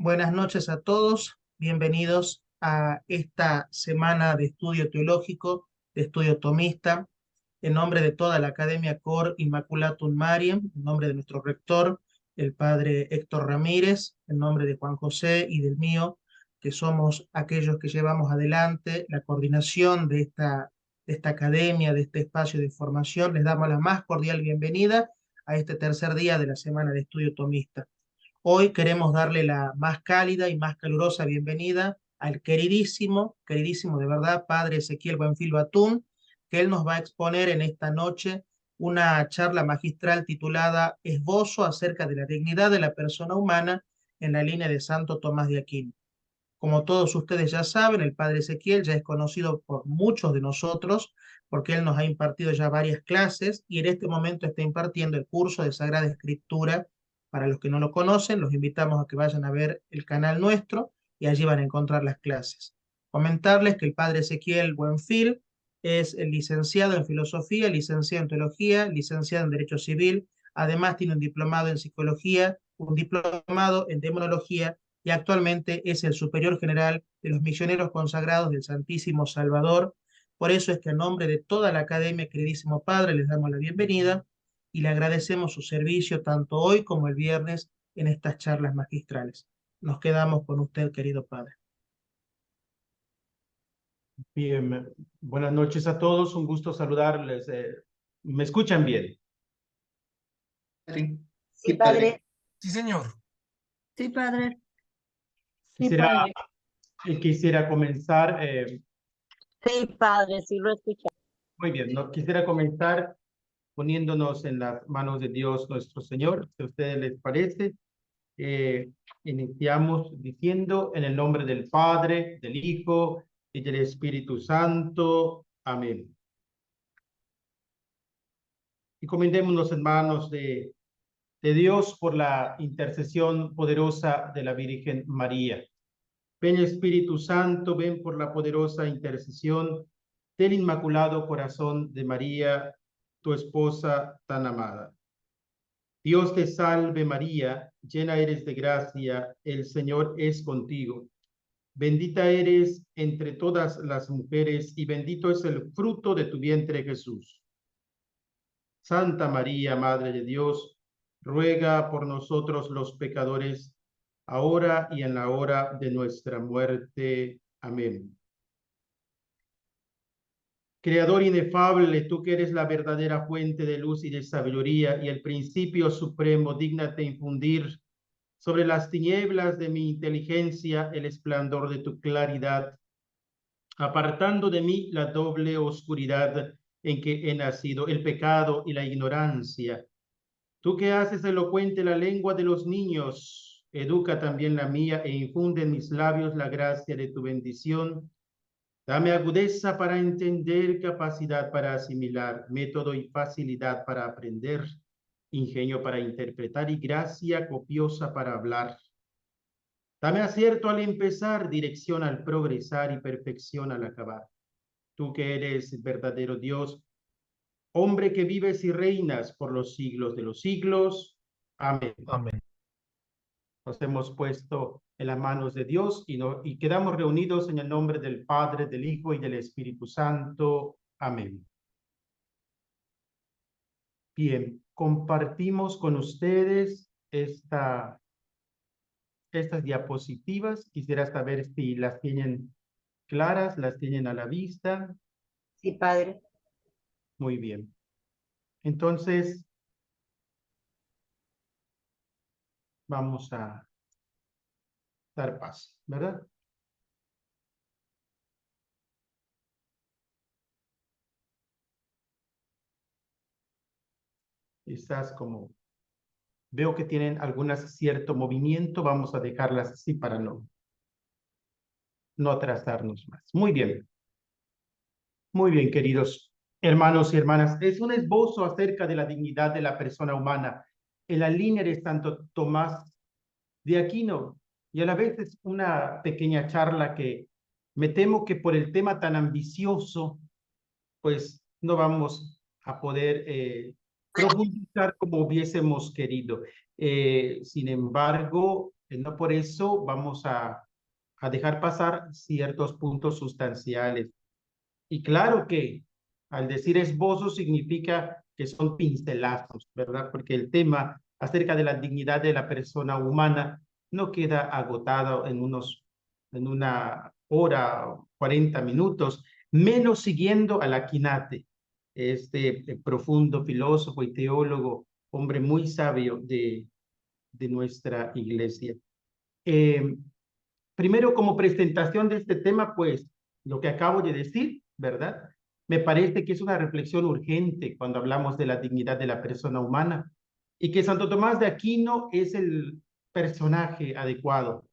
Buenas noches a todos, bienvenidos a esta semana de estudio teológico, de estudio tomista, en nombre de toda la Academia Cor Immaculatum Mariam, en nombre de nuestro rector, el padre Héctor Ramírez, en nombre de Juan José y del mío, que somos aquellos que llevamos adelante la coordinación de esta academia, de este espacio de formación. Les damos la más cordial bienvenida a este tercer día de la semana de estudio tomista. Hoy queremos darle la más cálida y más calurosa bienvenida al queridísimo de verdad, Padre Ezequiel Buenfil Batún, que él nos va a exponer en esta noche una charla magistral titulada Esbozo acerca de la dignidad de la persona humana en la línea de Santo Tomás de Aquino. Como todos ustedes ya saben, el Padre Ezequiel ya es conocido por muchos de nosotros porque él nos ha impartido ya varias clases y en este momento está impartiendo el curso de Sagrada Escritura. Para los que no lo conocen, los invitamos a que vayan a ver el canal nuestro y allí van a encontrar las clases. Comentarles que el Padre Ezequiel Buenfil es el licenciado en Filosofía, licenciado en Teología, licenciado en Derecho Civil, además tiene un diplomado en Psicología, un diplomado en Demonología y actualmente es el superior general de los misioneros consagrados del Santísimo Salvador. Por eso es que en nombre de toda la academia, queridísimo Padre, les damos la bienvenida y le agradecemos su servicio tanto hoy como el viernes en estas charlas magistrales. Nos quedamos con usted, querido Padre. Bien, buenas noches a todos, un gusto saludarles. ¿Me escuchan bien? Sí, Sí, padre. sí, señor. Sí, padre. Sí, Quisiera, padre. quisiera comenzar, Sí, padre, sí lo escuché. muy bien, no, quisiera comenzar poniéndonos en las manos de Dios nuestro Señor, si a ustedes les parece. Iniciamos diciendo en el nombre del Padre, del Hijo y del Espíritu Santo. Amén. Y comentémonos en manos de Dios por la intercesión poderosa de la Virgen María. Ven Espíritu Santo, ven por la poderosa intercesión del Inmaculado Corazón de María, tu esposa tan amada. Dios te salve María, llena eres de gracia, el Señor es contigo. Bendita eres entre todas las mujeres y bendito es el fruto de tu vientre Jesús. Santa María, Madre de Dios, ruega por nosotros los pecadores, ahora y en la hora de nuestra muerte. Amén. Creador inefable, tú que eres la verdadera fuente de luz y de sabiduría y el principio supremo, dígnate infundir sobre las tinieblas de mi inteligencia el esplendor de tu claridad, apartando de mí la doble oscuridad en que he nacido, el pecado y la ignorancia. Tú que haces elocuente la lengua de los niños, educa también la mía e infunde en mis labios la gracia de tu bendición. Dame agudeza para entender, capacidad para asimilar, método y facilidad para aprender, ingenio para interpretar y gracia copiosa para hablar. Dame acierto al empezar, dirección al progresar y perfección al acabar. Tú que eres verdadero Dios, hombre que vives y reinas por los siglos de los siglos. Amén. Amén. Nos hemos puesto en las manos de Dios y quedamos reunidos en el nombre del Padre, del Hijo y del Espíritu Santo. Amén. Bien, compartimos con ustedes estas diapositivas. Quisiera saber si las tienen claras, las tienen a la vista. Sí, padre. Muy bien. Entonces, vamos a dar paso, ¿verdad? Quizás como veo que tienen algunas cierto movimiento, vamos a dejarlas así para no atrasarnos más. Muy bien, queridos hermanos y hermanas. Es un esbozo acerca de la dignidad de la persona humana en la línea de Santo Tomás de Aquino. Y a la vez es una pequeña charla que me temo que por el tema tan ambicioso, pues no vamos a poder profundizar como hubiésemos querido. Sin embargo, no por eso vamos a dejar pasar ciertos puntos sustanciales. Y claro que al decir esbozo significa que son pincelazos, ¿verdad? Porque el tema acerca de la dignidad de la persona humana no queda agotado en una hora, 40 minutos, menos siguiendo al Aquinate, este profundo filósofo y teólogo, hombre muy sabio de nuestra iglesia. Primero, como presentación de este tema, pues lo que acabo de decir, ¿verdad? Me parece que es una reflexión urgente cuando hablamos de la dignidad de la persona humana y que Santo Tomás de Aquino es el personaje adecuado.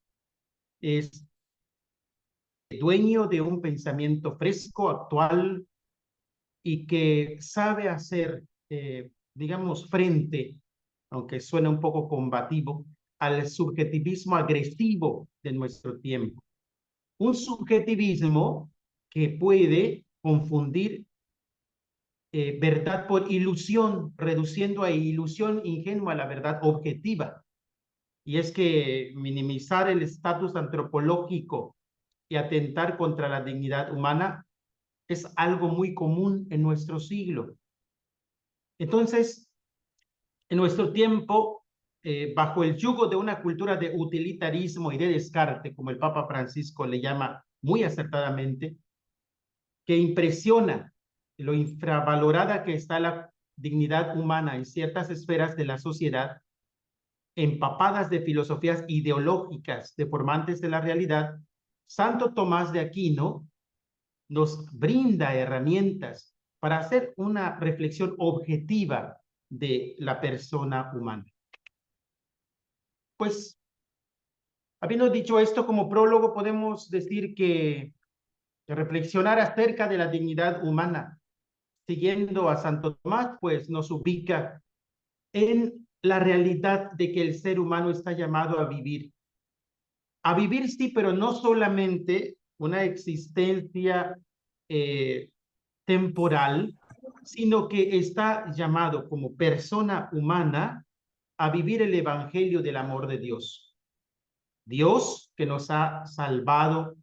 Es dueño de un pensamiento fresco, actual y que sabe hacer, digamos, frente, aunque suena un poco combativo, al subjetivismo agresivo de nuestro tiempo. Un subjetivismo que puede confundir verdad por ilusión, reduciendo a ilusión ingenua la verdad objetiva. Y es que minimizar el estatus antropológico y atentar contra la dignidad humana es algo muy común en nuestro siglo. Entonces, en nuestro tiempo, bajo el yugo de una cultura de utilitarismo y de descarte, como el Papa Francisco le llama muy acertadamente, que impresiona lo infravalorada que está la dignidad humana en ciertas esferas de la sociedad, empapadas de filosofías ideológicas deformantes de la realidad, Santo Tomás de Aquino nos brinda herramientas para hacer una reflexión objetiva de la persona humana. Pues, habiendo dicho esto como prólogo, podemos decir que reflexionar acerca de la dignidad humana siguiendo a Santo Tomás, pues nos ubica en la realidad de que el ser humano está llamado a vivir. A vivir sí, pero no solamente una existencia temporal, sino que está llamado como persona humana a vivir el evangelio del amor de Dios. Dios que nos ha salvado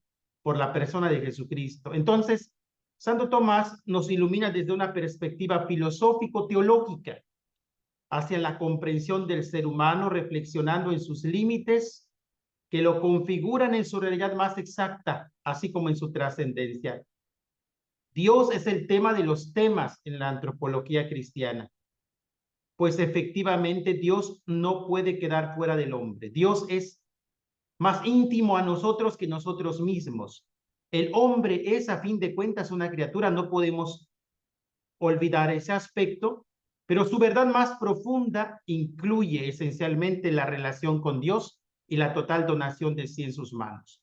por la persona de Jesucristo. Entonces, Santo Tomás nos ilumina desde una perspectiva filosófico-teológica hacia la comprensión del ser humano, reflexionando en sus límites que lo configuran en su realidad más exacta, así como en su trascendencia. Dios es el tema de los temas en la antropología cristiana, pues efectivamente Dios no puede quedar fuera del hombre. Dios es más íntimo a nosotros que nosotros mismos. El hombre es, a fin de cuentas, una criatura, no podemos olvidar ese aspecto, pero su verdad más profunda incluye esencialmente la relación con Dios y la total donación de sí en sus manos.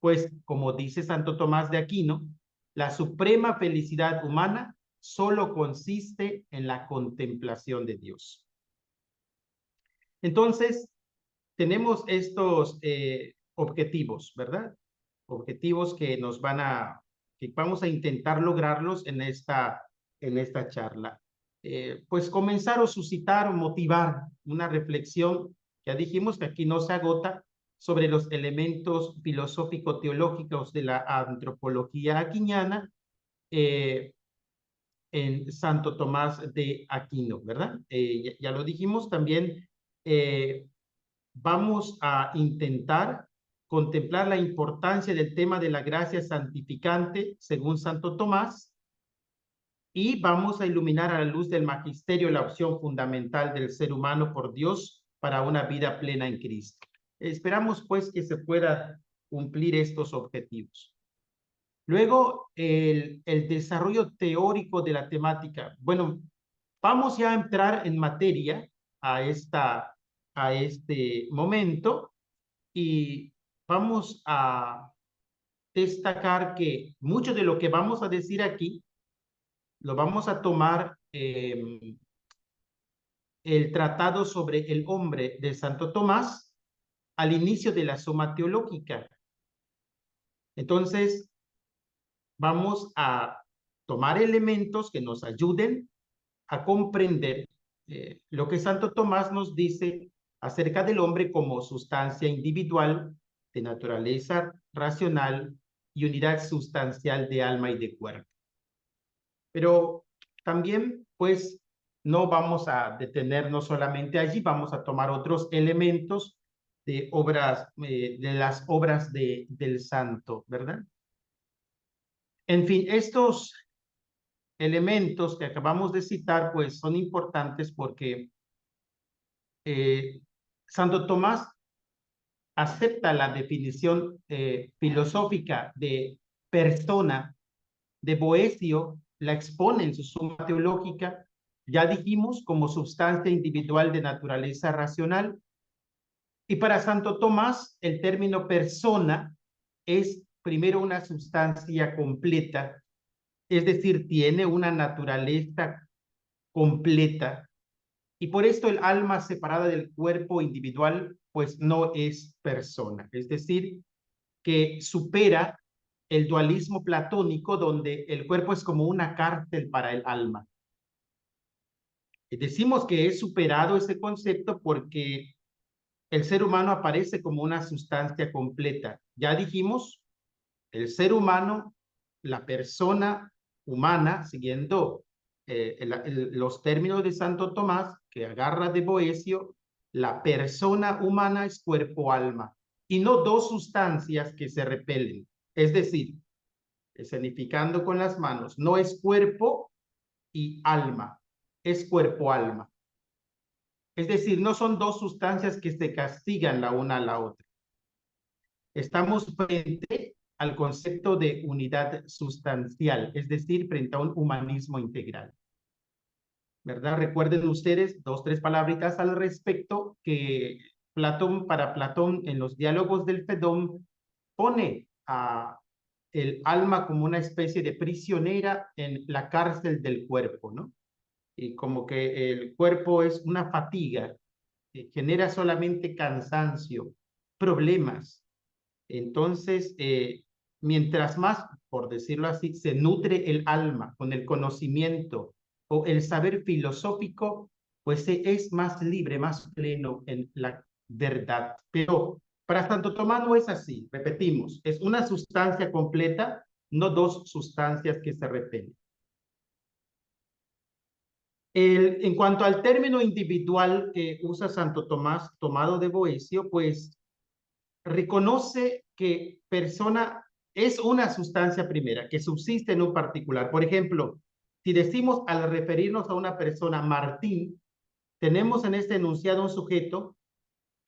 Pues, como dice Santo Tomás de Aquino, la suprema felicidad humana solo consiste en la contemplación de Dios. Entonces, tenemos estos objetivos, ¿verdad? Objetivos que que vamos a intentar lograrlos en esta charla. Pues comenzar o suscitar o motivar una reflexión, ya dijimos que aquí no se agota, sobre los elementos filosófico-teológicos de la antropología aquiniana en Santo Tomás de Aquino, ¿verdad? Ya lo dijimos también, vamos a intentar contemplar la importancia del tema de la gracia santificante según Santo Tomás y vamos a iluminar a la luz del magisterio la opción fundamental del ser humano por Dios para una vida plena en Cristo. Esperamos pues que se pueda cumplir estos objetivos. Luego, el desarrollo teórico de la temática. Bueno, vamos ya a entrar en materia a este momento y vamos a destacar que mucho de lo que vamos a decir aquí lo vamos a tomar el tratado sobre el hombre de Santo Tomás al inicio de la Suma Teológica. Entonces, vamos a tomar elementos que nos ayuden a comprender lo que Santo Tomás nos dice acerca del hombre como sustancia individual de naturaleza racional y unidad sustancial de alma y de cuerpo. Pero también, pues, no vamos a detenernos solamente allí, vamos a tomar otros elementos de obras, de las obras del santo, ¿verdad? En fin, estos elementos que acabamos de citar, pues, son importantes porque Santo Tomás acepta la definición filosófica de persona de Boecio, la expone en su Suma Teológica, ya dijimos, como sustancia individual de naturaleza racional. Y para Santo Tomás, el término persona es primero una sustancia completa, es decir, tiene una naturaleza completa. Y por esto el alma separada del cuerpo individual, pues no es persona. Es decir, que supera el dualismo platónico donde el cuerpo es como una cárcel para el alma. Y decimos que es superado ese concepto porque el ser humano aparece como una sustancia completa. Ya dijimos, el ser humano, la persona humana, siguiendo los términos de Santo Tomás, que agarra de Boecio, la persona humana es cuerpo-alma, y no dos sustancias que se repelen. Es decir, escenificando con las manos, no es cuerpo y alma, es cuerpo-alma. Es decir, no son dos sustancias que se castigan la una a la otra. Estamos frente al concepto de unidad sustancial, es decir, frente a un humanismo integral. ¿Verdad? Recuerden ustedes dos, tres palabritas al respecto que Platón, para Platón, en los diálogos del Fedón, pone a el alma como una especie de prisionera en la cárcel del cuerpo, ¿no? Y como que el cuerpo es una fatiga, genera solamente cansancio, problemas. Entonces, mientras más, por decirlo así, se nutre el alma con el conocimiento o el saber filosófico, pues se es más libre, más pleno en la verdad. Pero para Santo Tomás no es así, repetimos, es una sustancia completa, no dos sustancias que se repelen. En cuanto al término individual que usa Santo Tomás, tomado de Boecio, pues reconoce que persona es una sustancia primera, que subsiste en un particular. Por ejemplo, si decimos al referirnos a una persona Martín, tenemos en este enunciado un sujeto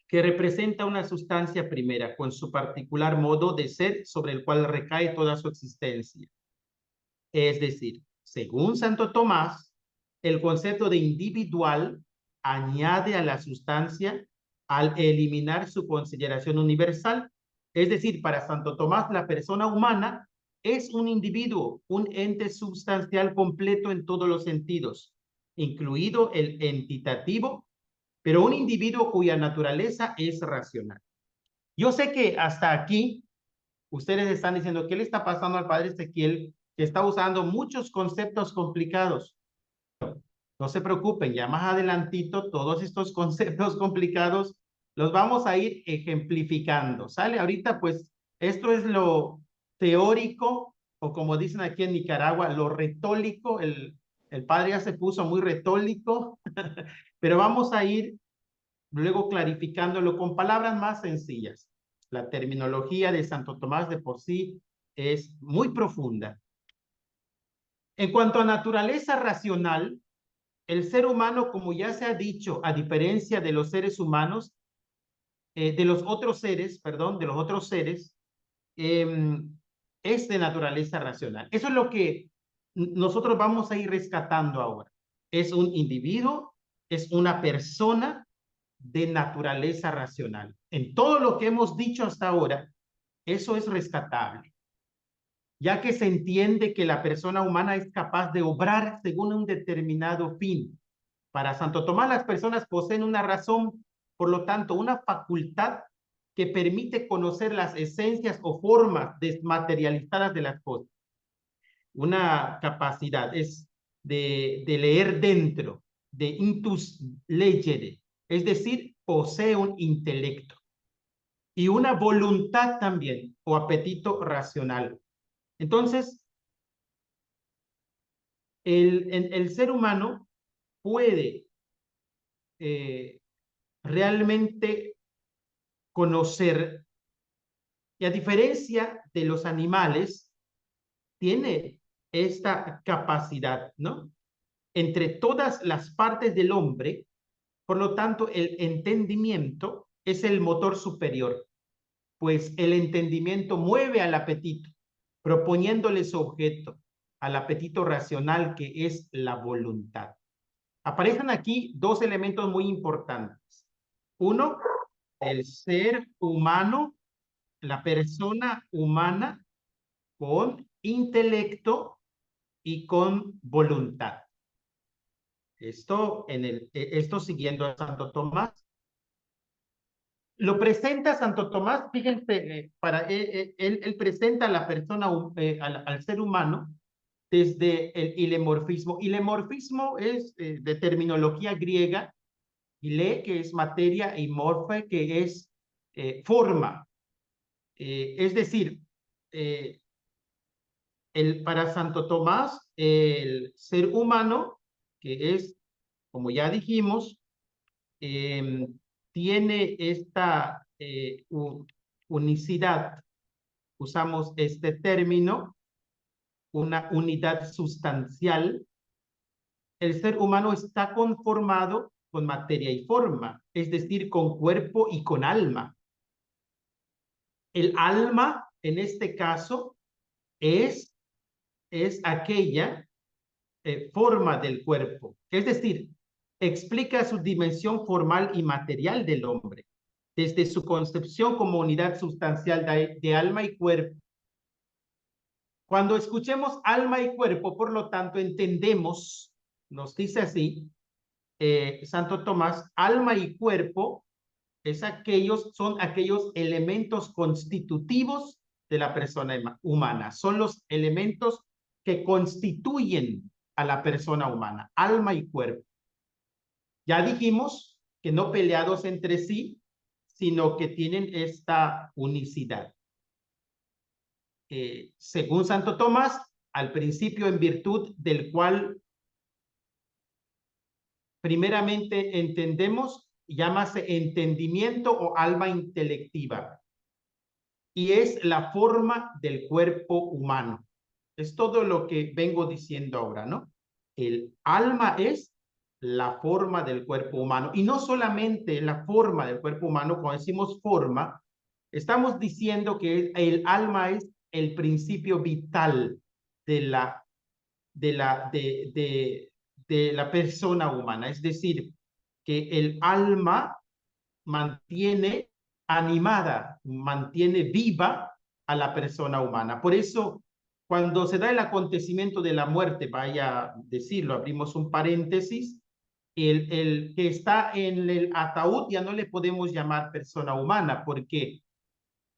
que representa una sustancia primera con su particular modo de ser sobre el cual recae toda su existencia. Es decir, según Santo Tomás, el concepto de individual añade a la sustancia al eliminar su consideración universal. Es decir, para Santo Tomás, la persona humana es un individuo, un ente sustancial completo en todos los sentidos, incluido el entitativo, pero un individuo cuya naturaleza es racional. Yo sé que hasta aquí ustedes están diciendo, ¿qué le está pasando al padre Ezequiel? Que está usando muchos conceptos complicados. No se preocupen, ya más adelantito todos estos conceptos complicados los vamos a ir ejemplificando, ¿sale? Ahorita pues esto es lo teórico, o como dicen aquí en Nicaragua, lo retórico. El padre ya se puso muy retórico, pero vamos a ir luego clarificándolo con palabras más sencillas. La terminología de Santo Tomás de por sí es muy profunda. En cuanto a naturaleza racional, el ser humano, como ya se ha dicho, a diferencia de los seres humanos, de los otros seres, es de naturaleza racional. Eso es lo que nosotros vamos a ir rescatando ahora. Es un individuo, es una persona de naturaleza racional. En todo lo que hemos dicho hasta ahora, eso es rescatable, ya que se entiende que la persona humana es capaz de obrar según un determinado fin. Para Santo Tomás, las personas poseen una razón, por lo tanto, una facultad que permite conocer las esencias o formas desmaterializadas de las cosas. Una capacidad es de leer dentro, de intus legere, es decir, posee un intelecto y una voluntad también, o apetito racional. Entonces, el ser humano puede realmente conocer, y a diferencia de los animales, tiene esta capacidad, ¿no? Entre todas las partes del hombre, por lo tanto, el entendimiento es el motor superior, pues el entendimiento mueve al apetito, proponiéndole su objeto, al apetito racional que es la voluntad. Aparecen aquí dos elementos muy importantes. Uno, el ser humano, la persona humana con intelecto y con voluntad. Esto siguiendo a Santo Tomás. Lo presenta Santo Tomás, fíjense, él presenta a la persona, al ser humano, desde el ilemorfismo. Ilemorfismo es de terminología griega, ile, que es materia, y morfe, que es forma. Es decir, para Santo Tomás, el ser humano, que es, como ya dijimos, tiene esta unicidad, usamos este término, una unidad sustancial. El ser humano está conformado con materia y forma, es decir, con cuerpo y con alma. El alma, en este caso, es aquella forma del cuerpo, es decir, explica su dimensión formal y material del hombre, desde su concepción como unidad sustancial de alma y cuerpo. Cuando escuchemos alma y cuerpo, por lo tanto, entendemos, nos dice así, Santo Tomás, alma y cuerpo son aquellos elementos constitutivos de la persona humana, son los elementos que constituyen a la persona humana, alma y cuerpo. Ya dijimos que no peleados entre sí, sino que tienen esta unicidad. Según Santo Tomás, al principio en virtud del cual primeramente entendemos, llámase entendimiento o alma intelectiva, y es la forma del cuerpo humano. Es todo lo que vengo diciendo ahora, ¿no? El alma es la forma del cuerpo humano, y no solamente la forma del cuerpo humano. Cuando decimos forma, estamos diciendo que el alma es el principio vital de la persona humana, es decir, que el alma mantiene animada, mantiene viva a la persona humana. Por eso, cuando se da el acontecimiento de la muerte, vaya a decirlo, abrimos un paréntesis, el que está en el ataúd ya no le podemos llamar persona humana, porque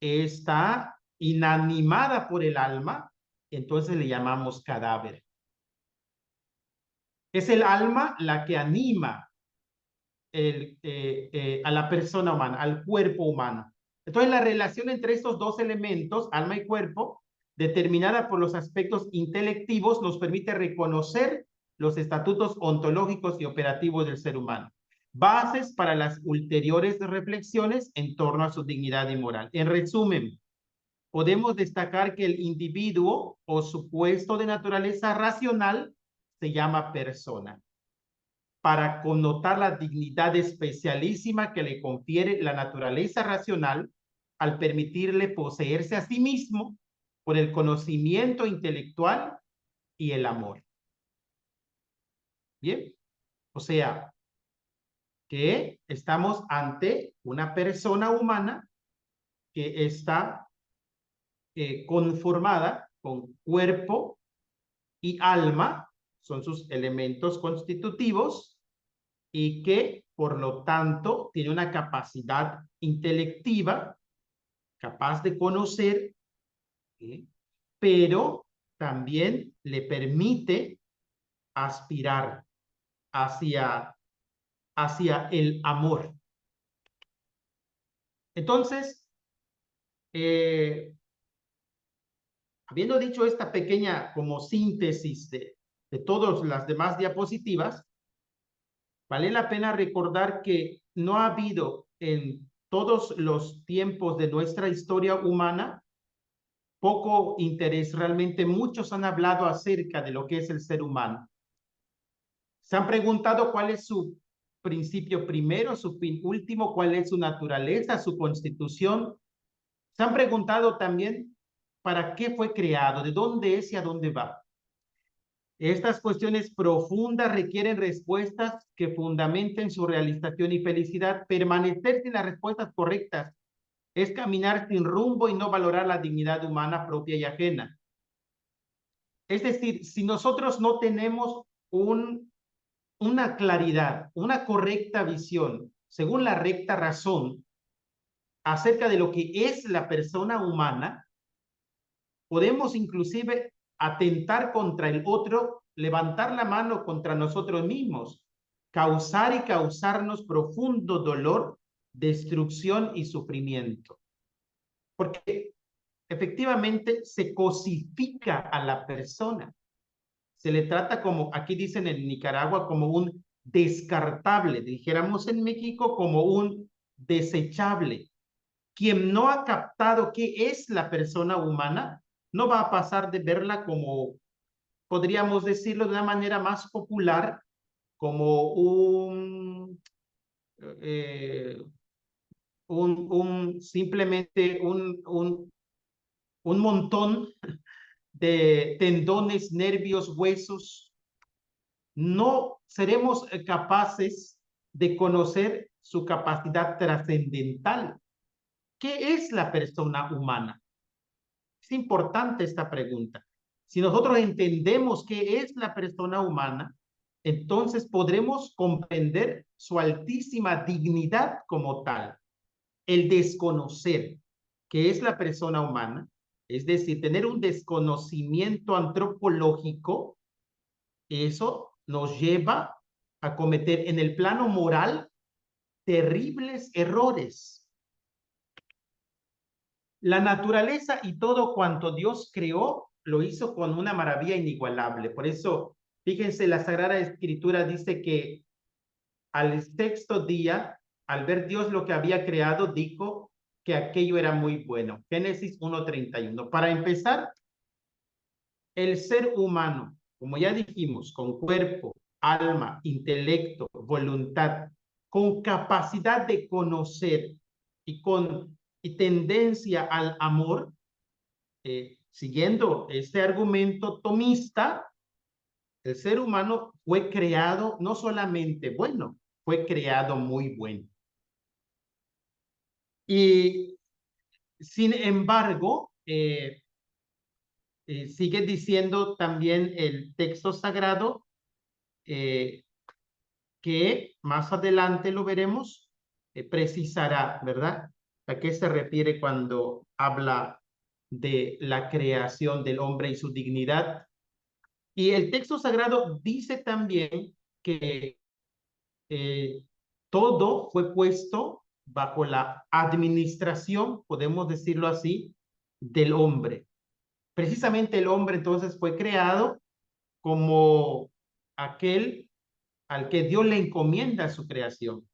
está inanimada por el alma, entonces le llamamos cadáver. Es el alma la que anima a la persona humana, al cuerpo humano. Entonces, la relación entre estos dos elementos, alma y cuerpo, determinada por los aspectos intelectivos, nos permite reconocer los estatutos ontológicos y operativos del ser humano, bases para las ulteriores reflexiones en torno a su dignidad y moral. En resumen, podemos destacar que el individuo o supuesto de naturaleza racional se llama persona, para connotar la dignidad especialísima que le confiere la naturaleza racional al permitirle poseerse a sí mismo por el conocimiento intelectual y el amor. Bien, o sea, que estamos ante una persona humana que está conformada con cuerpo y alma, son sus elementos constitutivos, y que, por lo tanto, tiene una capacidad intelectiva, capaz de conocer, ¿sí?, pero también le permite aspirar hacia el amor. Entonces, habiendo dicho esta pequeña como síntesis de todas las demás diapositivas, vale la pena recordar que no ha habido en todos los tiempos de nuestra historia humana poco interés. Realmente muchos han hablado acerca de lo que es el ser humano. Se han preguntado cuál es su principio primero, su fin último, cuál es su naturaleza, su constitución. Se han preguntado también para qué fue creado, de dónde es y a dónde va. Estas cuestiones profundas requieren respuestas que fundamenten su realización y felicidad. Permanecer sin las respuestas correctas es caminar sin rumbo y no valorar la dignidad humana propia y ajena. Es decir, si nosotros no tenemos una claridad, una correcta visión, según la recta razón, acerca de lo que es la persona humana, podemos inclusive atentar contra el otro, levantar la mano contra nosotros mismos, causar y causarnos profundo dolor, destrucción y sufrimiento. Porque efectivamente se cosifica a la persona. Se le trata como, aquí dicen en Nicaragua, como un descartable, dijéramos en México como un desechable. Quien no ha captado qué es la persona humana, no va a pasar de verla como, podríamos decirlo de una manera más popular, como simplemente un montón de tendones, nervios, huesos. No seremos capaces de conocer su capacidad trascendental. ¿Qué es la persona humana? Es importante esta pregunta. Si nosotros entendemos qué es la persona humana, entonces podremos comprender su altísima dignidad como tal. El desconocer qué es la persona humana, es decir, tener un desconocimiento antropológico, eso nos lleva a cometer en el plano moral terribles errores. La naturaleza y todo cuanto Dios creó lo hizo con una maravilla inigualable. Por eso, fíjense, la Sagrada Escritura dice que al sexto día, al ver Dios lo que había creado, dijo que aquello era muy bueno. Génesis 1:31. Para empezar, el ser humano, como ya dijimos, con cuerpo, alma, intelecto, voluntad, con capacidad de conocer y tendencia al amor, siguiendo este argumento tomista, el ser humano fue creado no solamente bueno, fue creado muy bueno. Y sin embargo, sigue diciendo también el texto sagrado que más adelante lo veremos, precisará, ¿verdad? ¿A qué se refiere cuando habla de la creación del hombre y su dignidad? Y el texto sagrado dice también que todo fue puesto bajo la administración, podemos decirlo así, del hombre. Precisamente el hombre entonces fue creado como aquel al que Dios le encomienda su creación.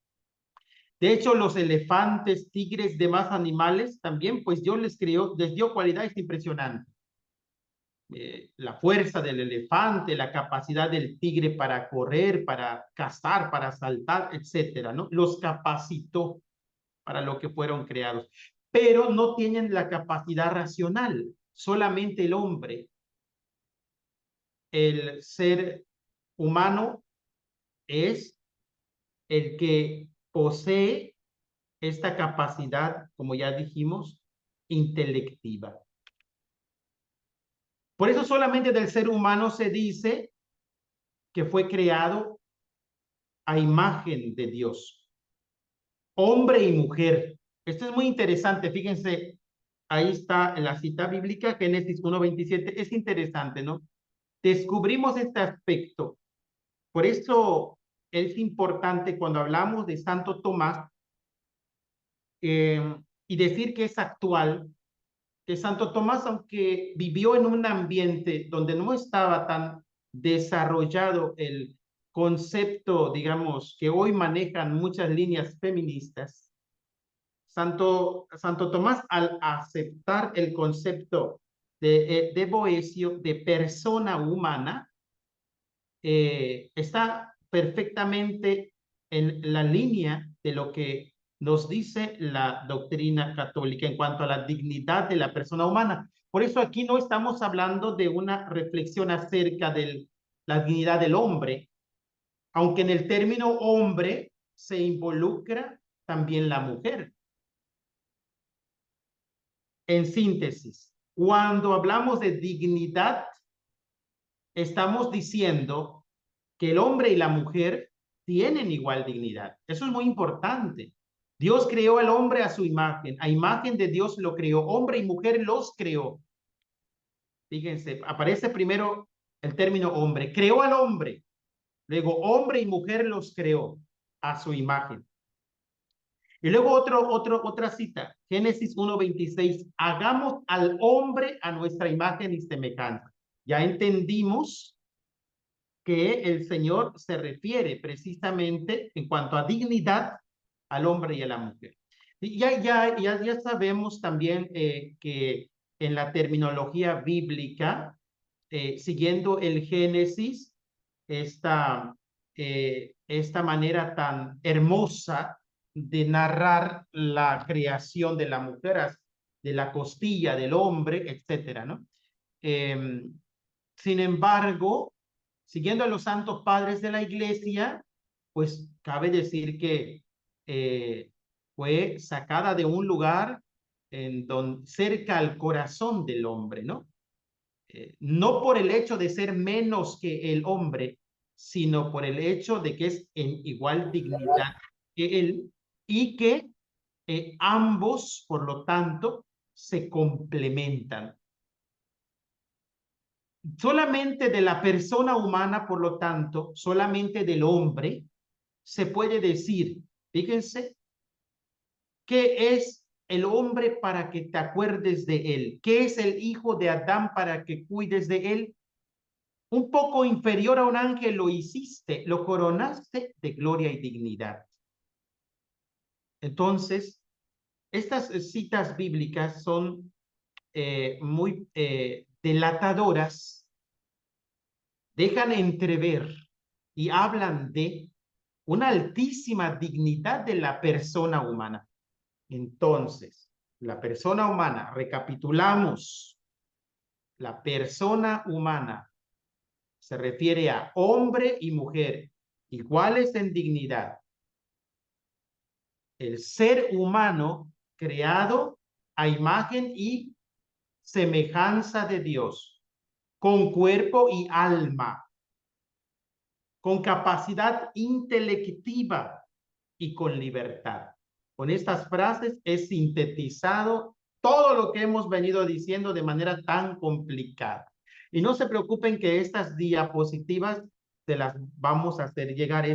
De hecho, los elefantes, tigres, demás animales, también pues Dios les creó, les dio cualidades impresionantes. La fuerza del elefante, la capacidad del tigre para correr, para cazar, para saltar, etcétera, ¿no? Los capacitó para lo que fueron creados. Pero no tienen la capacidad racional, solamente el hombre. El ser humano es el que posee esta capacidad, como ya dijimos, intelectiva. Por eso solamente del ser humano se dice que fue creado a imagen de Dios. Hombre y mujer. Esto es muy interesante, fíjense, ahí está en la cita bíblica, Génesis 1:27, es interesante, ¿no? Descubrimos este aspecto. Por eso es importante cuando hablamos de Santo Tomás, y decir que es actual, que Santo Tomás, aunque vivió en un ambiente donde no estaba tan desarrollado el concepto, digamos, que hoy manejan muchas líneas feministas, Santo Tomás, al aceptar el concepto de Boecio, de persona humana, está perfectamente en la línea de lo que nos dice la doctrina católica en cuanto a la dignidad de la persona humana. Por eso aquí no estamos hablando de una reflexión acerca de la dignidad del hombre, aunque en el término hombre se involucra también la mujer. En síntesis, cuando hablamos de dignidad, estamos diciendo que el hombre y la mujer tienen igual dignidad. Eso es muy importante. Dios creó al hombre a su imagen. A imagen de Dios lo creó. Hombre y mujer los creó. Fíjense, aparece primero el término hombre. Creó al hombre. Luego, hombre y mujer los creó a su imagen. Y luego otra cita, Génesis 1:26, hagamos al hombre a nuestra imagen y semejanza. Ya entendimos que el Señor se refiere precisamente en cuanto a dignidad al hombre y a la mujer. Y ya sabemos también que en la terminología bíblica, siguiendo el Génesis, esta manera tan hermosa de narrar la creación de la mujer, de la costilla del hombre, etcétera, ¿no? Sin embargo, siguiendo a los santos padres de la iglesia, pues cabe decir que fue sacada de un lugar cerca al corazón del hombre, ¿no? No por el hecho de ser menos que el hombre, sino por el hecho de que es en igual dignidad que él y que ambos, por lo tanto, se complementan. Solamente de la persona humana, por lo tanto, solamente del hombre, se puede decir, fíjense, ¿qué es el hombre para que te acuerdes de él? ¿Qué es el hijo de Adán para que cuides de él? Un poco inferior a un ángel lo hiciste, lo coronaste de gloria y dignidad. Entonces, estas citas bíblicas son muy delatadoras, dejan entrever y hablan de una altísima dignidad de la persona humana. Entonces, la persona humana, recapitulamos, la persona humana se refiere a hombre y mujer iguales en dignidad. El ser humano creado a imagen y semejanza de Dios, con cuerpo y alma, con capacidad intelectiva y con libertad. Con estas frases es sintetizado todo lo que hemos venido diciendo de manera tan complicada. Y no se preocupen que estas diapositivas se las vamos a hacer llegar,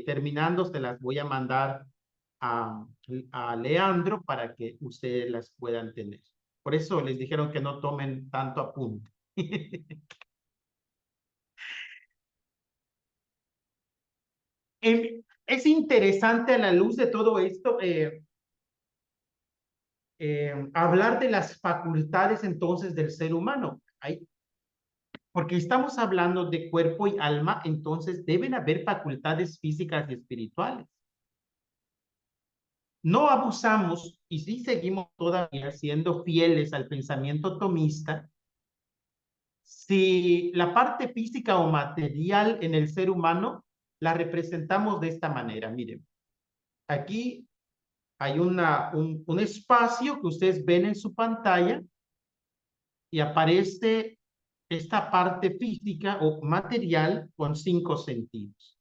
terminando, se las voy a mandar a Leandro para que ustedes las puedan tener. Por eso les dijeron que no tomen tanto apunte. Es interesante a la luz de todo esto hablar de las facultades entonces del ser humano. Porque estamos hablando de cuerpo y alma, entonces deben haber facultades físicas y espirituales. No abusamos y sí seguimos todavía siendo fieles al pensamiento tomista si la parte física o material en el ser humano la representamos de esta manera. Miren, aquí hay un espacio que ustedes ven en su pantalla y aparece esta parte física o material con 5 sentidos.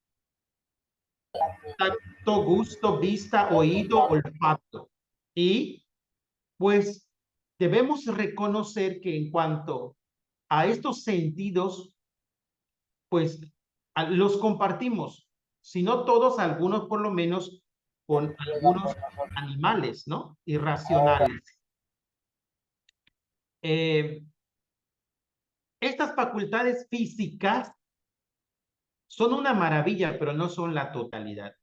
Tacto, gusto, vista, oído, olfato. Y pues debemos reconocer que en cuanto a estos sentidos, pues los compartimos, si no todos, algunos por lo menos con algunos animales, ¿no? Irracionales. Estas facultades físicas son una maravilla, pero no son la totalidad.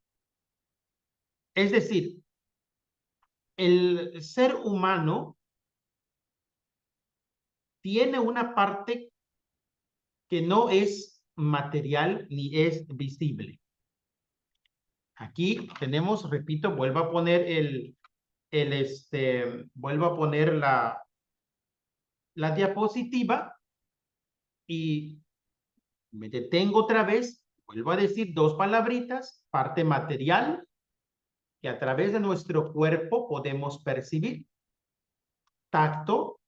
Es decir, el ser humano tiene una parte que no es material ni es visible. Aquí tenemos, repito, vuelvo a poner vuelvo a poner la diapositiva y me detengo otra vez, vuelvo a decir dos palabritas, parte material, que a través de nuestro cuerpo podemos percibir. Tacto,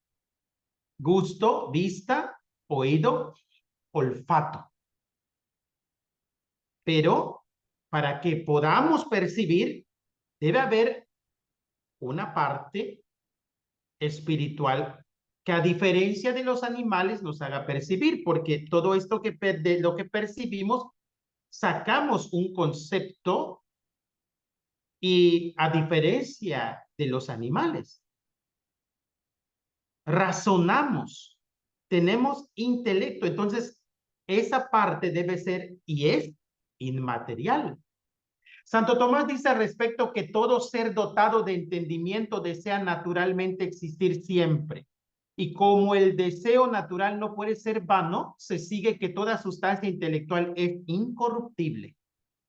gusto, vista, oído, olfato. Pero para que podamos percibir, debe haber una parte espiritual que a diferencia de los animales nos haga percibir, porque todo esto de lo que percibimos, sacamos un concepto y a diferencia de los animales, razonamos, tenemos intelecto, entonces esa parte debe ser y es inmaterial. Santo Tomás dice al respecto que todo ser dotado de entendimiento desea naturalmente existir siempre. Y como el deseo natural no puede ser vano, se sigue que toda sustancia intelectual es incorruptible.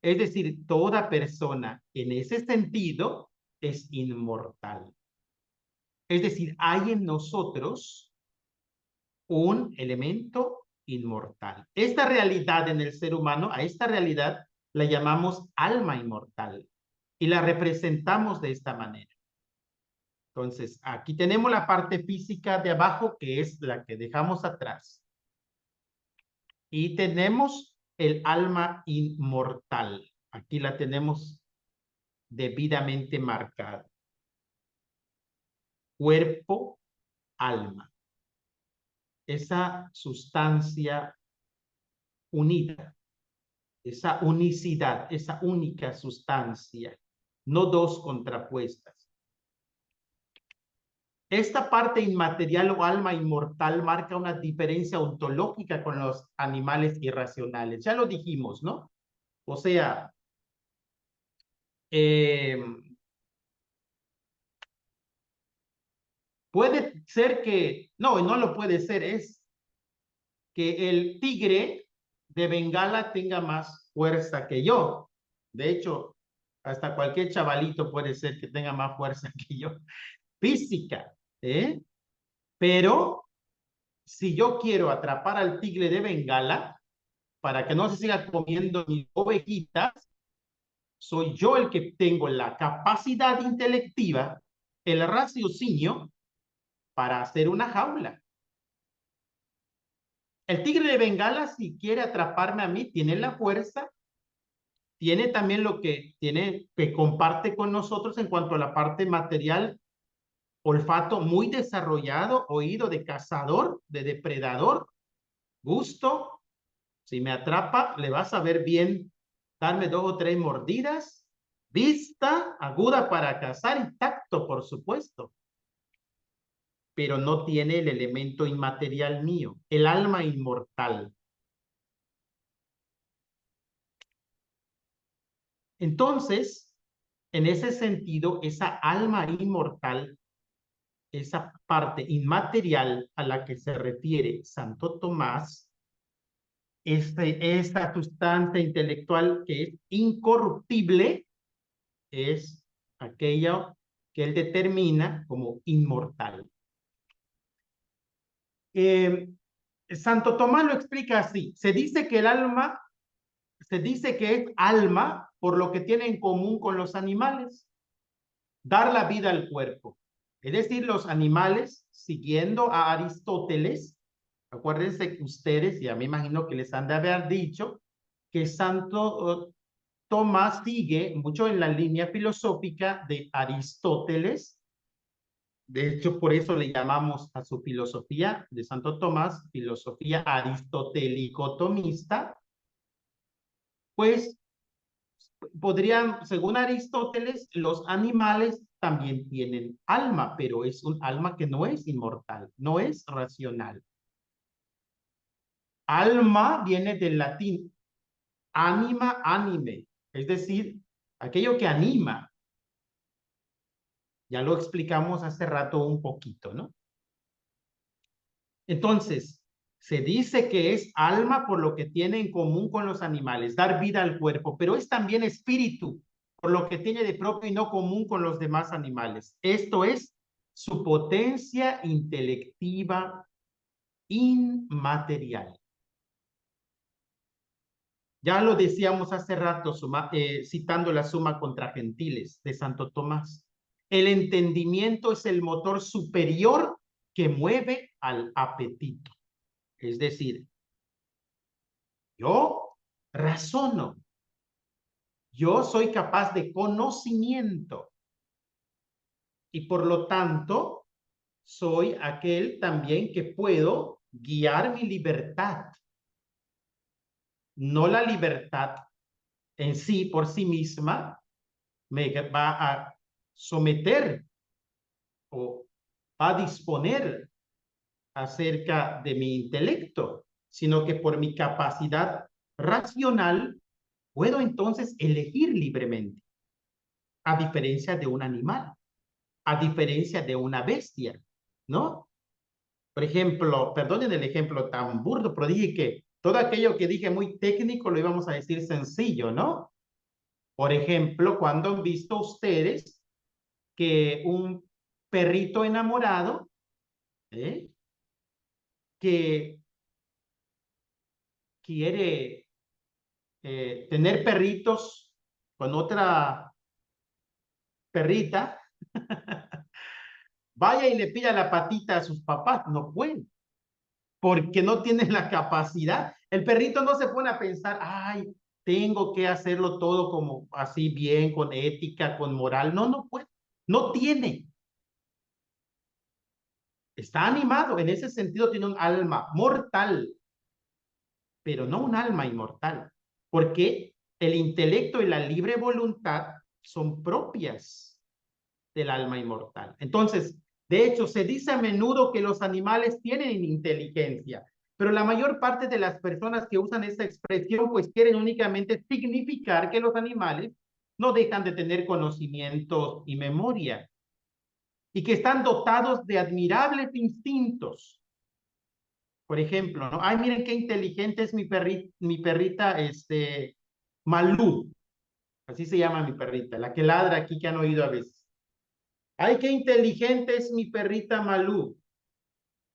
Es decir, toda persona en ese sentido es inmortal. Es decir, hay en nosotros un elemento inmortal. Esta realidad en el ser humano, a esta realidad la llamamos alma inmortal y la representamos de esta manera. Entonces, aquí tenemos la parte física de abajo, que es la que dejamos atrás. Y tenemos el alma inmortal. Aquí la tenemos debidamente marcada. Cuerpo, alma. Esa sustancia unida, esa unicidad, esa única sustancia, no dos contrapuestas. Esta parte inmaterial o alma inmortal marca una diferencia ontológica con los animales irracionales. Ya lo dijimos, ¿no? O sea, puede ser que, no lo puede ser, es que el tigre de Bengala tenga más fuerza que yo. De hecho, hasta cualquier chavalito puede ser que tenga más fuerza que yo. Física, ¿eh? Pero si yo quiero atrapar al tigre de Bengala para que no se siga comiendo mis ovejitas, soy yo el que tengo la capacidad intelectiva, el raciocinio para hacer una jaula. El tigre de Bengala, si quiere atraparme a mí, tiene la fuerza, tiene también lo que tiene, que comparte con nosotros en cuanto a la parte material, olfato muy desarrollado, oído de cazador, de depredador, gusto. Si me atrapa, le va a saber bien darme 2 o 3 mordidas, vista aguda para cazar y tacto, por supuesto. Pero no tiene el elemento inmaterial mío, el alma inmortal. Entonces, en ese sentido, esa alma inmortal, esa parte inmaterial a la que se refiere Santo Tomás, esta sustancia intelectual que es incorruptible, es aquello que él determina como inmortal. Santo Tomás lo explica así. Se dice que el alma, se dice que es alma por lo que tiene en común con los animales, dar la vida al cuerpo. Es decir, los animales, siguiendo a Aristóteles, acuérdense que ustedes, y a mí imagino que les han de haber dicho, que Santo Tomás sigue mucho en la línea filosófica de Aristóteles. De hecho, por eso le llamamos a su filosofía de Santo Tomás, filosofía aristotélico-tomista. Pues podrían, según Aristóteles, los animales también tienen alma, pero es un alma que no es inmortal, no es racional. Alma viene del latín anima, anime, es decir, aquello que anima. Ya lo explicamos hace rato un poquito, ¿no? Entonces, se dice que es alma por lo que tiene en común con los animales, dar vida al cuerpo, pero es también espíritu, por lo que tiene de propio y no común con los demás animales. Esto es su potencia intelectiva inmaterial. Ya lo decíamos hace rato, citando la Suma contra Gentiles de Santo Tomás. El entendimiento es el motor superior que mueve al apetito. Es decir, yo razono, yo soy capaz de conocimiento y por lo tanto soy aquel también que puedo guiar mi libertad. No la libertad en sí, por sí misma, me va a someter o va a disponer acerca de mi intelecto, sino que por mi capacidad racional puedo entonces elegir libremente, a diferencia de un animal, a diferencia de una bestia, ¿no? Por ejemplo, perdonen el ejemplo tan burdo, pero dije que todo aquello que dije muy técnico lo íbamos a decir sencillo, ¿no? Por ejemplo, cuando han visto ustedes que un perrito enamorado, que quiere tener perritos con otra perrita, vaya y le pida la patita a sus papás, no pueden, porque no tienen la capacidad. El perrito no se pone a pensar, ay, tengo que hacerlo todo como así bien, con ética, con moral. No, no puede, no tiene. Está animado, en ese sentido tiene un alma mortal, pero no un alma inmortal, porque el intelecto y la libre voluntad son propias del alma inmortal. Entonces, de hecho, se dice a menudo que los animales tienen inteligencia, pero la mayor parte de las personas que usan esta expresión pues quieren únicamente significar que los animales no dejan de tener conocimientos y memoria y que están dotados de admirables instintos. Por ejemplo, ¿no? Ay, miren qué inteligente es mi perrita, Malú. Así se llama mi perrita, la que ladra aquí que han oído a veces. Ay, qué inteligente es mi perrita Malú.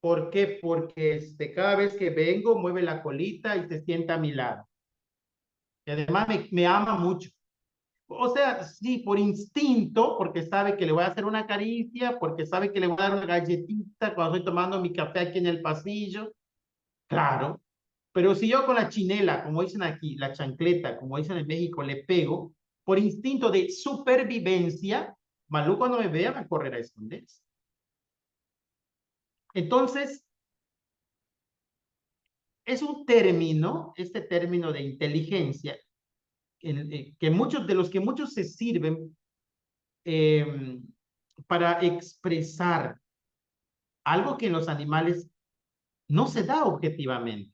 ¿Por qué? Porque cada vez que vengo mueve la colita y se sienta a mi lado. Y además me ama mucho. O sea, sí, por instinto, porque sabe que le voy a hacer una caricia, porque sabe que le voy a dar una galletita cuando estoy tomando mi café aquí en el pasillo. Claro, pero si yo con la chinela, como dicen aquí, la chancleta, como dicen en México, le pego, por instinto de supervivencia, Malú cuando me vea me correrá a esconderse. Entonces, es un término, este término de inteligencia, que muchos de los que muchos se sirven para expresar algo que en los animales no se da objetivamente.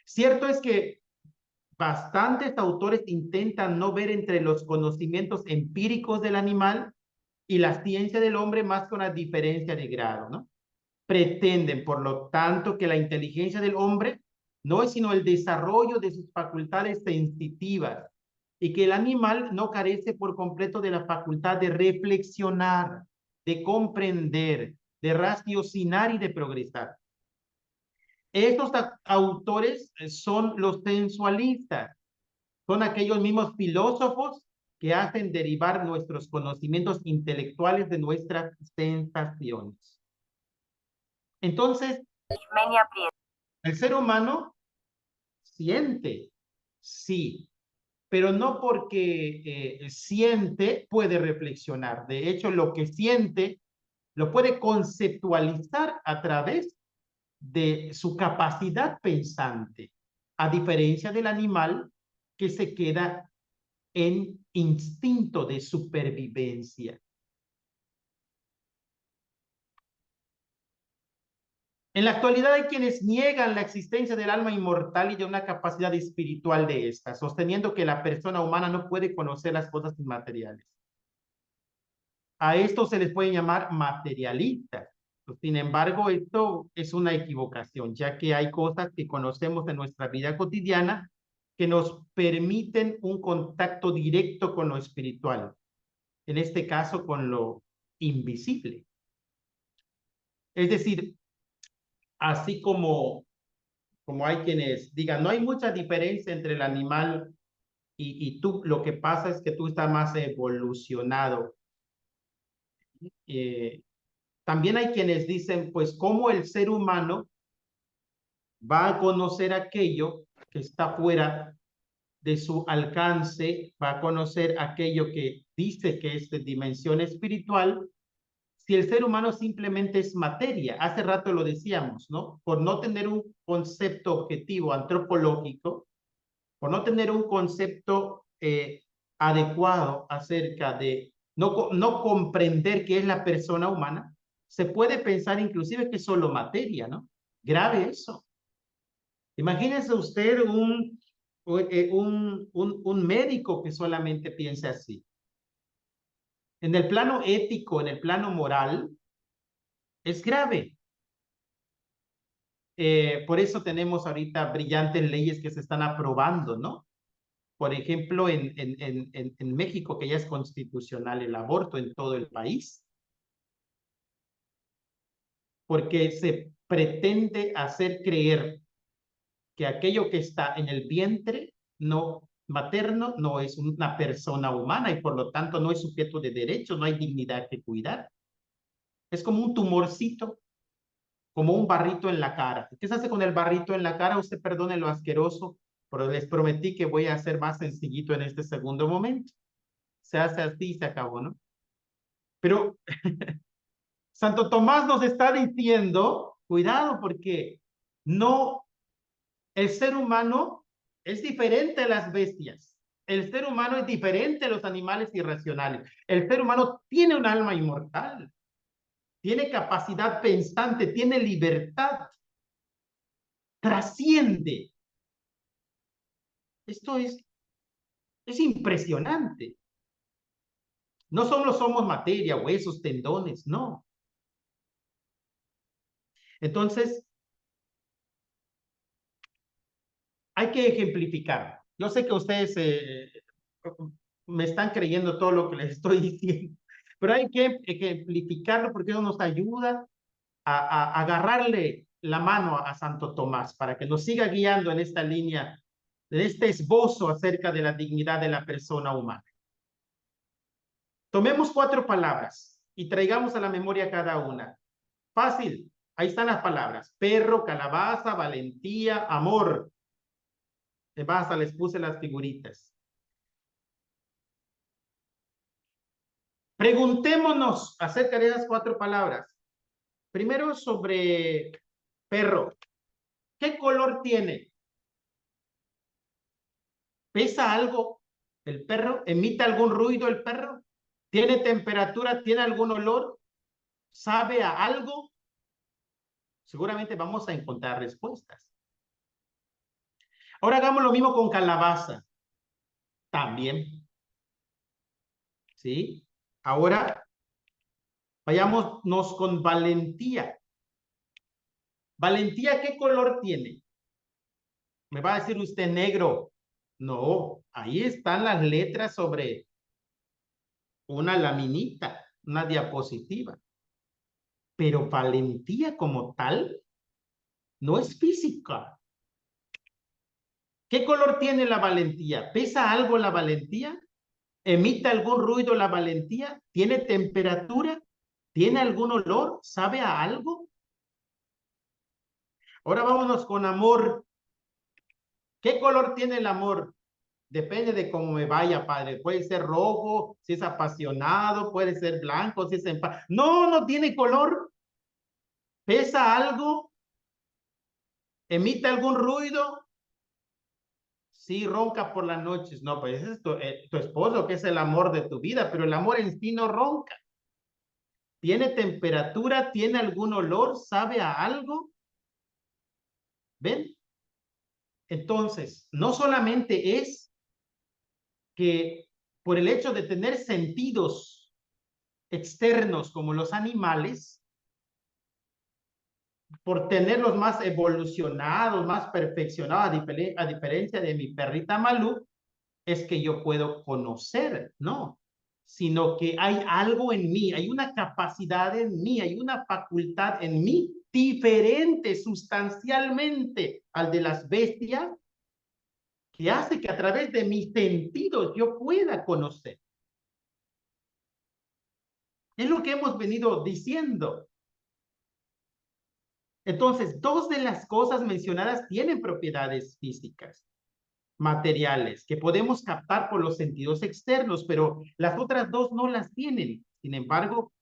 Cierto es que bastantes autores intentan no ver entre los conocimientos empíricos del animal y la ciencia del hombre más que una diferencia de grado, ¿no? Pretenden, por lo tanto, que la inteligencia del hombre no es sino el desarrollo de sus facultades sensitivas y que el animal no carece por completo de la facultad de reflexionar, de comprender, de raciocinar y de progresar. Estos autores son los sensualistas, son aquellos mismos filósofos que hacen derivar nuestros conocimientos intelectuales de nuestras sensaciones. Entonces, el ser humano siente, sí, pero no porque siente puede reflexionar. De hecho, lo que siente lo puede conceptualizar a través de su capacidad pensante, a diferencia del animal que se queda en instinto de supervivencia. En la actualidad hay quienes niegan la existencia del alma inmortal y de una capacidad espiritual de esta, sosteniendo que la persona humana no puede conocer las cosas inmateriales. A esto se les puede llamar materialistas. Sin embargo, esto es una equivocación, ya que hay cosas que conocemos en nuestra vida cotidiana que nos permiten un contacto directo con lo espiritual, en este caso con lo invisible. Es decir, así como hay quienes digan, no hay mucha diferencia entre el animal y tú, lo que pasa es que tú estás más evolucionado. También hay quienes dicen, pues, ¿cómo el ser humano va a conocer aquello que está fuera de su alcance, va a conocer aquello que dice que es de dimensión espiritual, si el ser humano simplemente es materia? Hace rato lo decíamos, ¿no? Por no tener un concepto objetivo antropológico, por no tener un concepto adecuado acerca de no comprender qué es la persona humana, se puede pensar inclusive que es solo materia, ¿no? Grave eso. Imagínese usted un médico que solamente piense así. En el plano ético, en el plano moral, es grave. Por eso tenemos ahorita brillantes leyes que se están aprobando, ¿no? Por ejemplo, en México, que ya es constitucional el aborto en todo el país, porque se pretende hacer creer que aquello que está en el vientre no materno no es una persona humana y por lo tanto no es sujeto de derechos, no hay dignidad que cuidar. Es como un tumorcito, como un barrito en la cara. ¿Qué se hace con el barrito en la cara? Usted perdone lo asqueroso, pero les prometí que voy a hacer más sencillito en este segundo momento. Se hace así y se acabó, ¿no? Pero Santo Tomás nos está diciendo, cuidado, porque no, el ser humano es diferente a las bestias. El ser humano es diferente a los animales irracionales. El ser humano tiene un alma inmortal, tiene capacidad pensante, tiene libertad, trasciende. Esto es impresionante. No solo somos materia, huesos, tendones, no. Entonces, hay que ejemplificar. Yo sé que ustedes me están creyendo todo lo que les estoy diciendo, pero hay que ejemplificarlo porque eso nos ayuda a agarrarle la mano a Santo Tomás para que nos siga guiando en esta línea, en este esbozo acerca de la dignidad de la persona humana. Tomemos 4 palabras y traigamos a la memoria cada una. Fácil, ahí están las palabras: perro, calabaza, valentía, amor. Basta, les puse las figuritas. Preguntémonos acerca de esas 4 palabras. Primero, sobre perro. ¿Qué color tiene? ¿Pesa algo el perro? ¿Emite algún ruido el perro? ¿Tiene temperatura? ¿Tiene algún olor? ¿Sabe a algo? Seguramente vamos a encontrar respuestas. Ahora hagamos lo mismo con calabaza. También. ¿Sí? Ahora vayámonos con valentía. ¿Valentía qué color tiene? ¿Me va a decir usted negro? No, ahí están las letras sobre una laminita, una diapositiva. Pero valentía como tal no es física. ¿Qué color tiene la valentía? ¿Pesa algo la valentía? ¿Emite algún ruido la valentía? ¿Tiene temperatura? ¿Tiene algún olor? ¿Sabe a algo? Ahora vámonos con amor. ¿Qué color tiene el amor? Depende de cómo me vaya, padre. Puede ser rojo, si es apasionado, puede ser blanco, si es en paz. No, no tiene color. ¿Pesa algo? ¿Emite algún ruido? Sí, ronca por las noches. No, pues ese es tu esposo, que es el amor de tu vida, pero el amor en sí no ronca. ¿Tiene temperatura? ¿Tiene algún olor? ¿Sabe a algo? ¿Ven? Entonces, no solamente es que por el hecho de tener sentidos externos como los animales, por tenerlos más evolucionados, más perfeccionados, a diferencia de mi perrita Malú, es que yo puedo conocer, no, sino que hay algo en mí, hay una capacidad en mí, hay una facultad en mí diferente sustancialmente al de las bestias, que hace que a través de mis sentidos yo pueda conocer. Es lo que hemos venido diciendo. Entonces, dos de las cosas mencionadas tienen propiedades físicas, materiales, que podemos captar por los sentidos externos, pero las otras dos no las tienen. Sin embargo,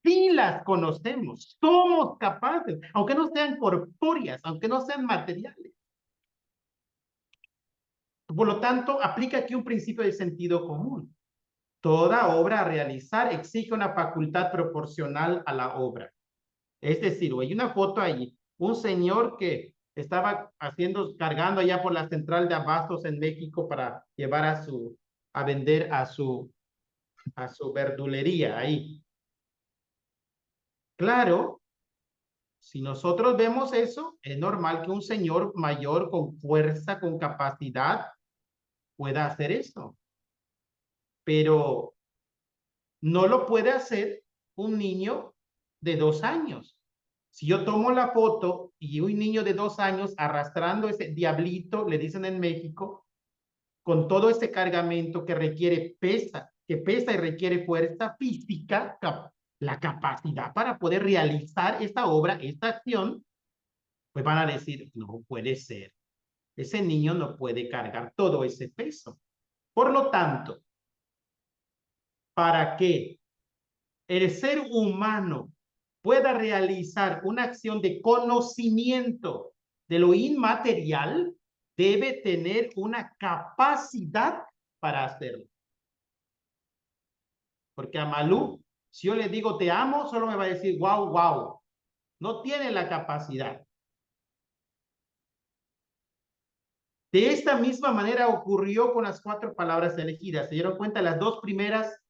sí las conocemos, somos capaces, aunque no sean corpóreas, aunque no sean materiales. Por lo tanto, aplica aquí un principio de sentido común. Toda obra a realizar exige una facultad proporcional a la obra. Es decir, hay una foto ahí, un señor que estaba cargando allá por la central de abastos en México para llevar a vender a su verdulería ahí. Claro, si nosotros vemos eso, es normal que un señor mayor con fuerza, con capacidad, pueda hacer eso. Pero no lo puede hacer un niño de 2 años. Si yo tomo la foto y un niño de 2 años arrastrando ese diablito, le dicen en México, con todo ese cargamento que pesa y requiere fuerza física, la capacidad para poder realizar esta obra, esta acción, pues van a decir, no puede ser. Ese niño no puede cargar todo ese peso. Por lo tanto, para que el ser humano pueda realizar una acción de conocimiento de lo inmaterial, debe tener una capacidad para hacerlo. Porque a Malú, si yo le digo te amo, solo me va a decir wow, wow. No tiene la capacidad. De esta misma manera ocurrió con las 4 palabras elegidas. Se dieron cuenta, las 2 primeras,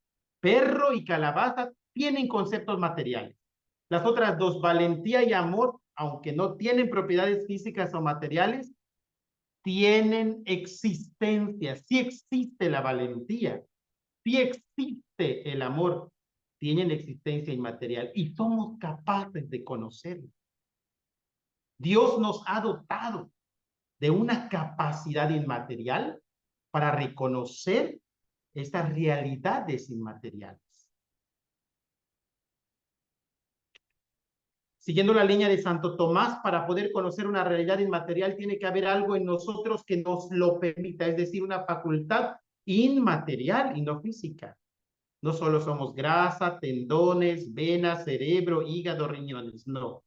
perro y calabaza, tienen conceptos materiales. Las otras 2, valentía y amor, aunque no tienen propiedades físicas o materiales, tienen existencia. Sí existe la valentía, sí existe el amor, tienen existencia inmaterial y somos capaces de conocerlo. Dios nos ha dotado de una capacidad inmaterial para reconocer estas realidades inmateriales. Siguiendo la línea de Santo Tomás, para poder conocer una realidad inmaterial tiene que haber algo en nosotros que nos lo permita, es decir, una facultad inmaterial y no física. No solo somos grasa, tendones, venas, cerebro, hígado, riñones, no.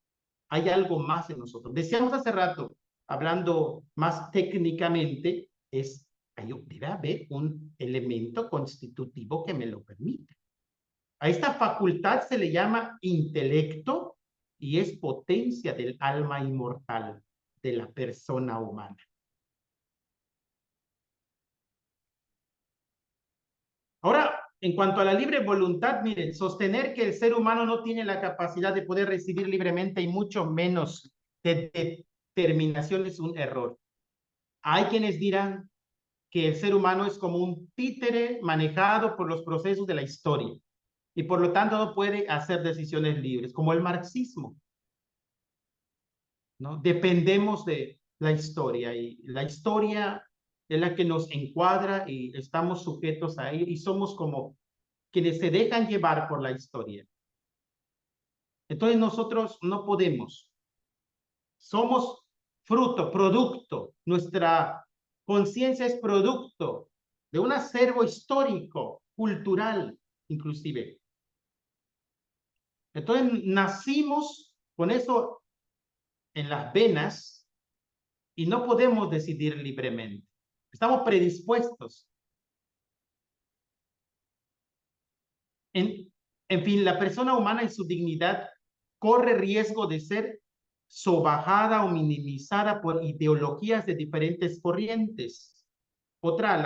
Hay algo más en nosotros. Decíamos hace rato, hablando más técnicamente, debe haber un elemento constitutivo que me lo permita. A esta facultad se le llama intelecto y es potencia del alma inmortal de la persona humana. Ahora, en cuanto a la libre voluntad, miren, sostener que el ser humano no tiene la capacidad de poder decidir libremente y mucho menos de determinación es un error. Hay quienes dirán que el ser humano es como un títere manejado por los procesos de la historia y por lo tanto no puede hacer decisiones libres, como el marxismo, ¿no? Dependemos de la historia y la historia es la que nos encuadra y estamos sujetos a ella y somos como quienes se dejan llevar por la historia. Entonces nosotros no podemos. Somos fruto, producto. Nuestra conciencia es producto de un acervo histórico, cultural, inclusive. Entonces nacimos con eso en las venas y no podemos decidir libremente. Estamos predispuestos. En fin, la persona humana en su dignidad corre riesgo de ser sobajada o minimizada por ideologías de diferentes corrientes. Otra,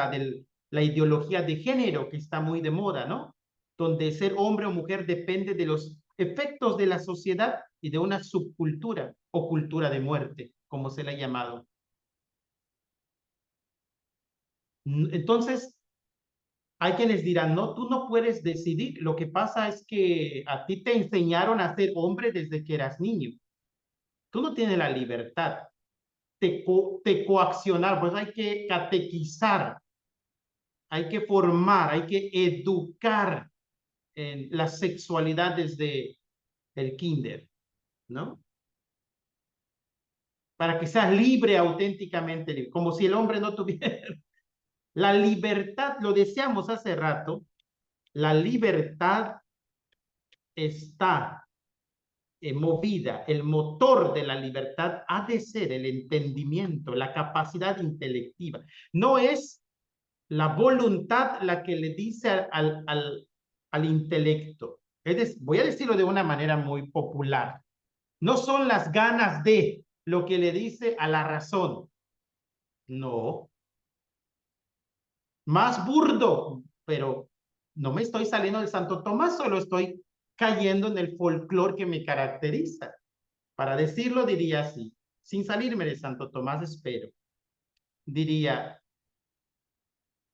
la ideología de género, que está muy de moda, ¿no? Donde ser hombre o mujer depende de los efectos de la sociedad y de una subcultura o cultura de muerte, como se le ha llamado. Entonces, hay quienes dirán, no, tú no puedes decidir. Lo que pasa es que a ti te enseñaron a ser hombre desde que eras niño. Tú no tienes la libertad. Te coaccionar, pues hay que catequizar, hay que formar, hay que educar en la sexualidad desde el kinder, ¿no? Para que seas libre, auténticamente libre, como si el hombre no tuviera la libertad. Lo deseamos hace rato. La libertad está movida, el motor de la libertad ha de ser el entendimiento, la capacidad intelectiva. No es la voluntad la que le dice al intelecto. Voy a decirlo de una manera muy popular. No son las ganas de lo que le dice a la razón. No. Más burdo, pero no me estoy saliendo de Santo Tomás, solo estoy cayendo en el folclore que me caracteriza. Para decirlo diría así, sin salirme de Santo Tomás, espero. Diría,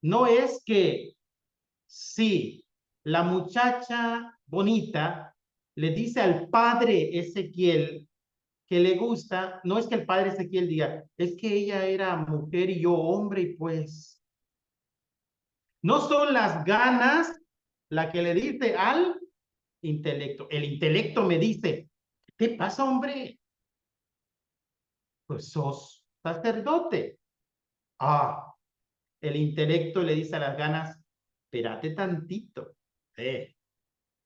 no es que si la muchacha bonita le dice al padre Ezequiel que le gusta, no es que el padre Ezequiel diga, es que ella era mujer y yo hombre y pues... No son las ganas la que le dice al intelecto. El intelecto me dice, ¿qué te pasa, hombre? Pues sos sacerdote. Ah, el intelecto le dice a las ganas, espérate tantito,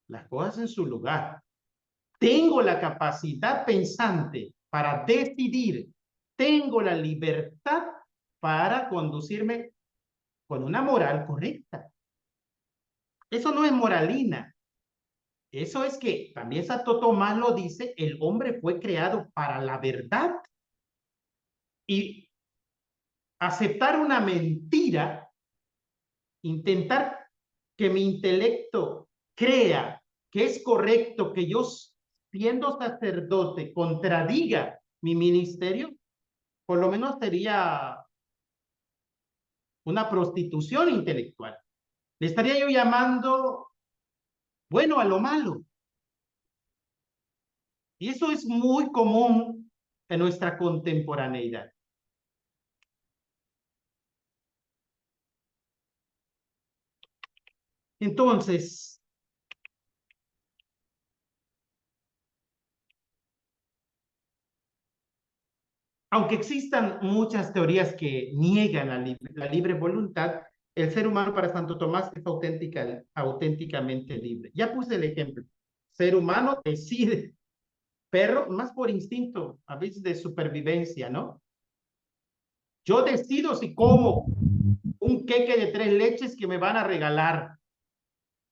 las cosas en su lugar. Tengo la capacidad pensante para decidir, tengo la libertad para conducirme con una moral correcta. Eso no es moralina. Eso es que también Santo Tomás lo dice, el hombre fue creado para la verdad. Y aceptar una mentira, intentar que mi intelecto crea que es correcto que yo, siendo sacerdote, contradiga mi ministerio, por lo menos sería una prostitución intelectual. Le estaría yo llamando bueno a lo malo. Y eso es muy común en nuestra contemporaneidad. Entonces, aunque existan muchas teorías que niegan la libre voluntad, el ser humano para Santo Tomás es auténticamente libre. Ya puse el ejemplo. Ser humano decide, perro más por instinto, a veces de supervivencia, ¿no? Yo decido si como un queque de 3 leches que me van a regalar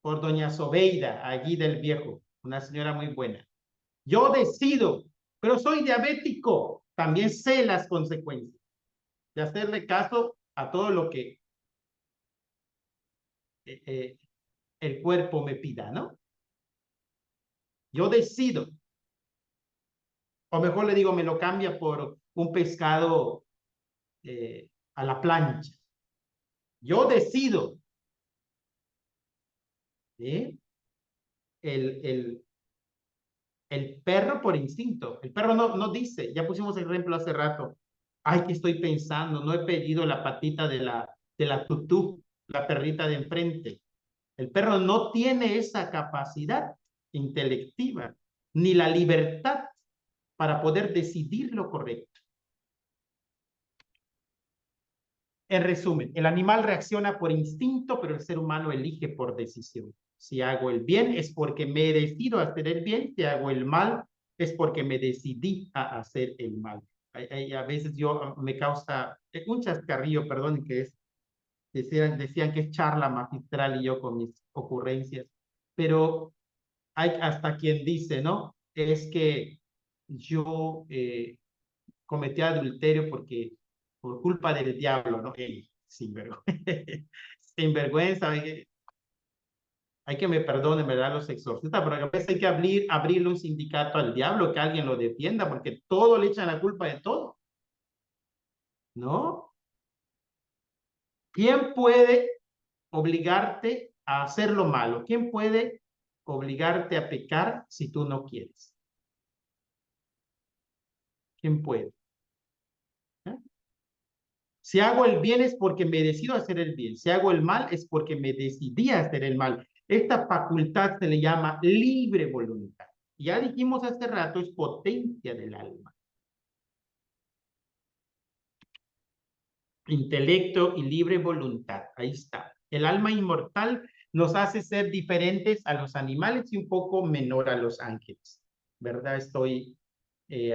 por doña Sobeida, allí del Viejo, una señora muy buena. Yo decido, pero soy diabético, también sé las consecuencias de hacerle caso a todo lo que el cuerpo me pida, ¿no? Yo decido, o mejor le digo, me lo cambia por un pescado a la plancha. Yo decido. ¿Sí? El perro por instinto. El perro no dice, ya pusimos el ejemplo hace rato, ay, ¿qué estoy pensando? No he pedido la patita de la tutú, la perrita de enfrente. El perro no tiene esa capacidad intelectiva, ni la libertad para poder decidir lo correcto. En resumen, el animal reacciona por instinto, pero el ser humano elige por decisión. Si hago el bien es porque me decido a hacer el bien, si hago el mal es porque me decidí a hacer el mal. A veces me causa un chascarrillo, perdón, que es, decían que es charla magistral y yo con mis ocurrencias, pero hay hasta quien dice, ¿no? Es que yo cometí adulterio por culpa del diablo, ¿no? Ey, sinvergüenza, hay que me perdonen, ¿verdad? Los exorcistas, pero a veces hay que abrirle un sindicato al diablo, que alguien lo defienda, porque todo le echan la culpa de todo, ¿no? ¿Quién puede obligarte a hacer lo malo? ¿Quién puede obligarte a pecar si tú no quieres? ¿Quién puede? ¿Eh? Si hago el bien es porque me decido hacer el bien. Si hago el mal es porque me decidí a hacer el mal. Esta facultad se le llama libre voluntad. Ya dijimos hace rato, es potencia del alma. Intelecto y libre voluntad. Ahí está. El alma inmortal nos hace ser diferentes a los animales y un poco menor a los ángeles. ¿Verdad? Estoy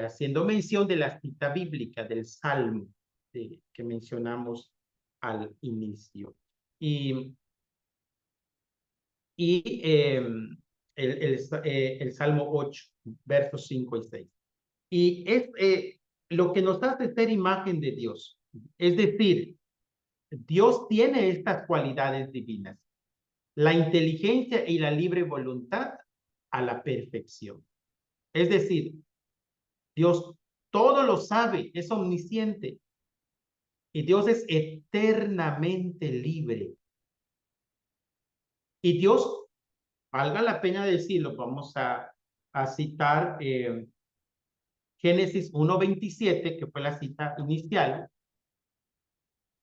haciendo mención de la cita bíblica del Salmo que mencionamos al inicio. Y el Salmo 8, versos 5 y 6. Y es lo que nos hace ser imagen de Dios. Es decir, Dios tiene estas cualidades divinas, la inteligencia y la libre voluntad a la perfección. Es decir, Dios todo lo sabe, es omnisciente, y Dios es eternamente libre. Y Dios, valga la pena decirlo, vamos a citar Génesis 1:27, que fue la cita inicial.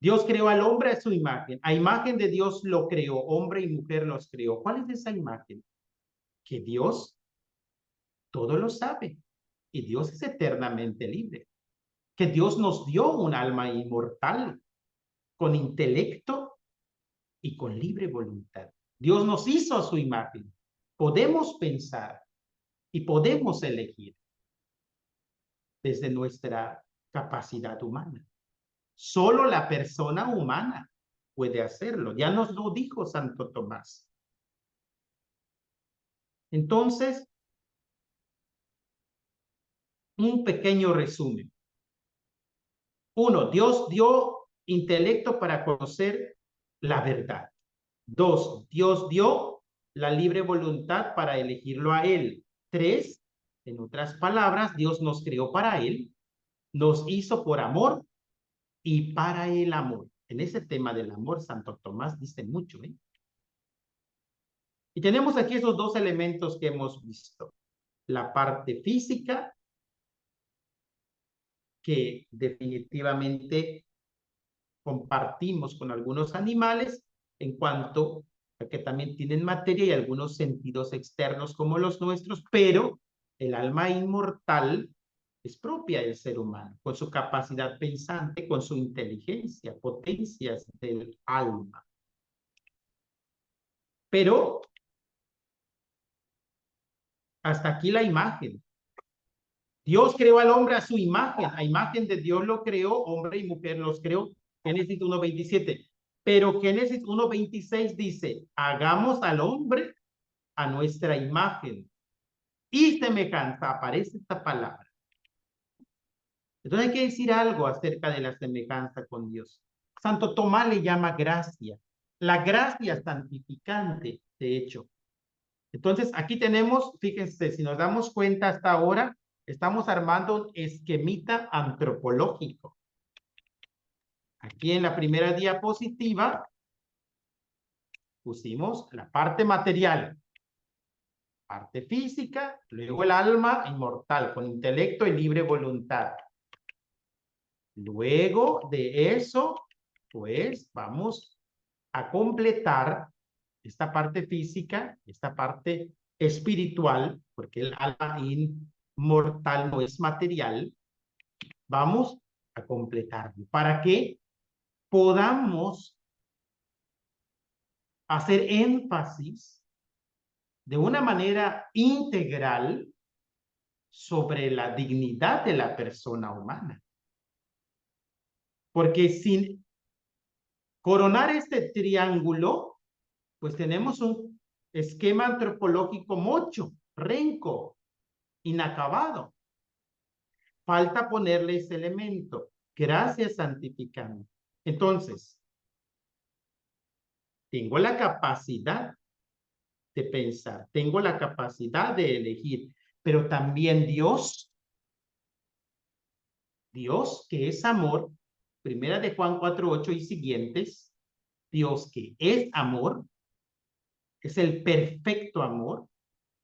Dios creó al hombre a su imagen. A imagen de Dios lo creó, hombre y mujer los creó. ¿Cuál es esa imagen? Que Dios todo lo sabe y Dios es eternamente libre. Que Dios nos dio un alma inmortal con intelecto y con libre voluntad. Dios nos hizo a su imagen. Podemos pensar y podemos elegir desde nuestra capacidad humana. Solo la persona humana puede hacerlo. Ya nos lo dijo Santo Tomás. Entonces, un pequeño resumen. Uno, Dios dio intelecto para conocer la verdad. Dos, Dios dio la libre voluntad para elegirlo a Él. Tres, en otras palabras, Dios nos creó para Él, nos hizo por amor y para el amor. En ese tema del amor, Santo Tomás dice mucho, ¿eh? Y tenemos aquí esos dos elementos que hemos visto. La parte física, que definitivamente compartimos con algunos animales en cuanto a que también tienen materia y algunos sentidos externos como los nuestros, pero el alma inmortal es propia del ser humano, con su capacidad pensante, con su inteligencia, potencias del alma. Pero hasta aquí la imagen. Dios creó al hombre a su imagen, a imagen de Dios lo creó, hombre y mujer los creó. Génesis 1:27. Pero Génesis 1:26 dice, hagamos al hombre a nuestra imagen y semejanza. Aparece esta palabra. Entonces hay que decir algo acerca de la semejanza con Dios. Santo Tomás le llama gracia. La gracia santificante, de hecho. Entonces aquí tenemos, fíjense, si nos damos cuenta hasta ahora, estamos armando un esquemita antropológico. Aquí en la primera diapositiva pusimos la parte material, parte física, luego el alma inmortal con intelecto y libre voluntad. Luego de eso, pues vamos a completar esta parte física, esta parte espiritual, porque el alma inmortal no es material. Vamos a completarlo para que podamos hacer énfasis de una manera integral sobre la dignidad de la persona humana. Porque sin coronar este triángulo, pues tenemos un esquema antropológico mocho, renco, inacabado. Falta ponerle ese elemento, gracia santificante. Entonces, tengo la capacidad de pensar, tengo la capacidad de elegir, pero también Dios que es amor, primera de Juan 4:8 y siguientes, Dios que es amor, es el perfecto amor,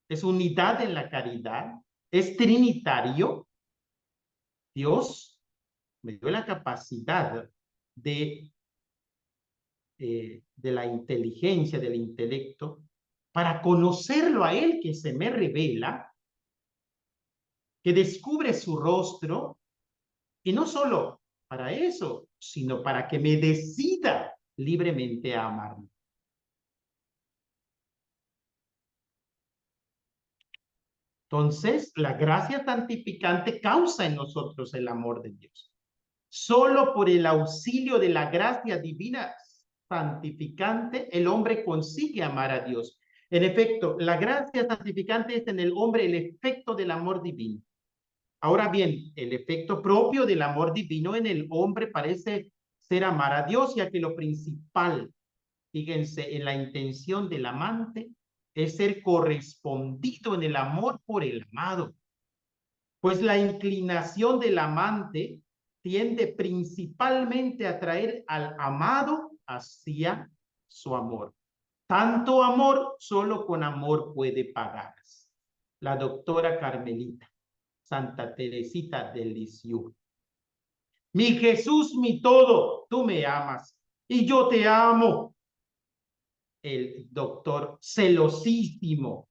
es unidad en la caridad, es trinitario. Dios me dio la capacidad de la inteligencia, del intelecto, para conocerlo a Él que se me revela, que descubre su rostro, y no solo para eso, sino para que me decida libremente a amarme. Entonces, la gracia santificante causa en nosotros el amor de Dios. Solo por el auxilio de la gracia divina santificante, el hombre consigue amar a Dios. En efecto, la gracia santificante es en el hombre el efecto del amor divino. Ahora bien, el efecto propio del amor divino en el hombre parece ser amar a Dios, ya que lo principal, fíjense, en la intención del amante es ser correspondido en el amor por el amado. Pues la inclinación del amante tiende principalmente a atraer al amado hacia su amor. Tanto amor, solo con amor puede pagarse. La doctora Carmelita, Santa Teresita del Lisieux. Mi Jesús, mi todo, tú me amas y yo te amo. El doctor celosísimo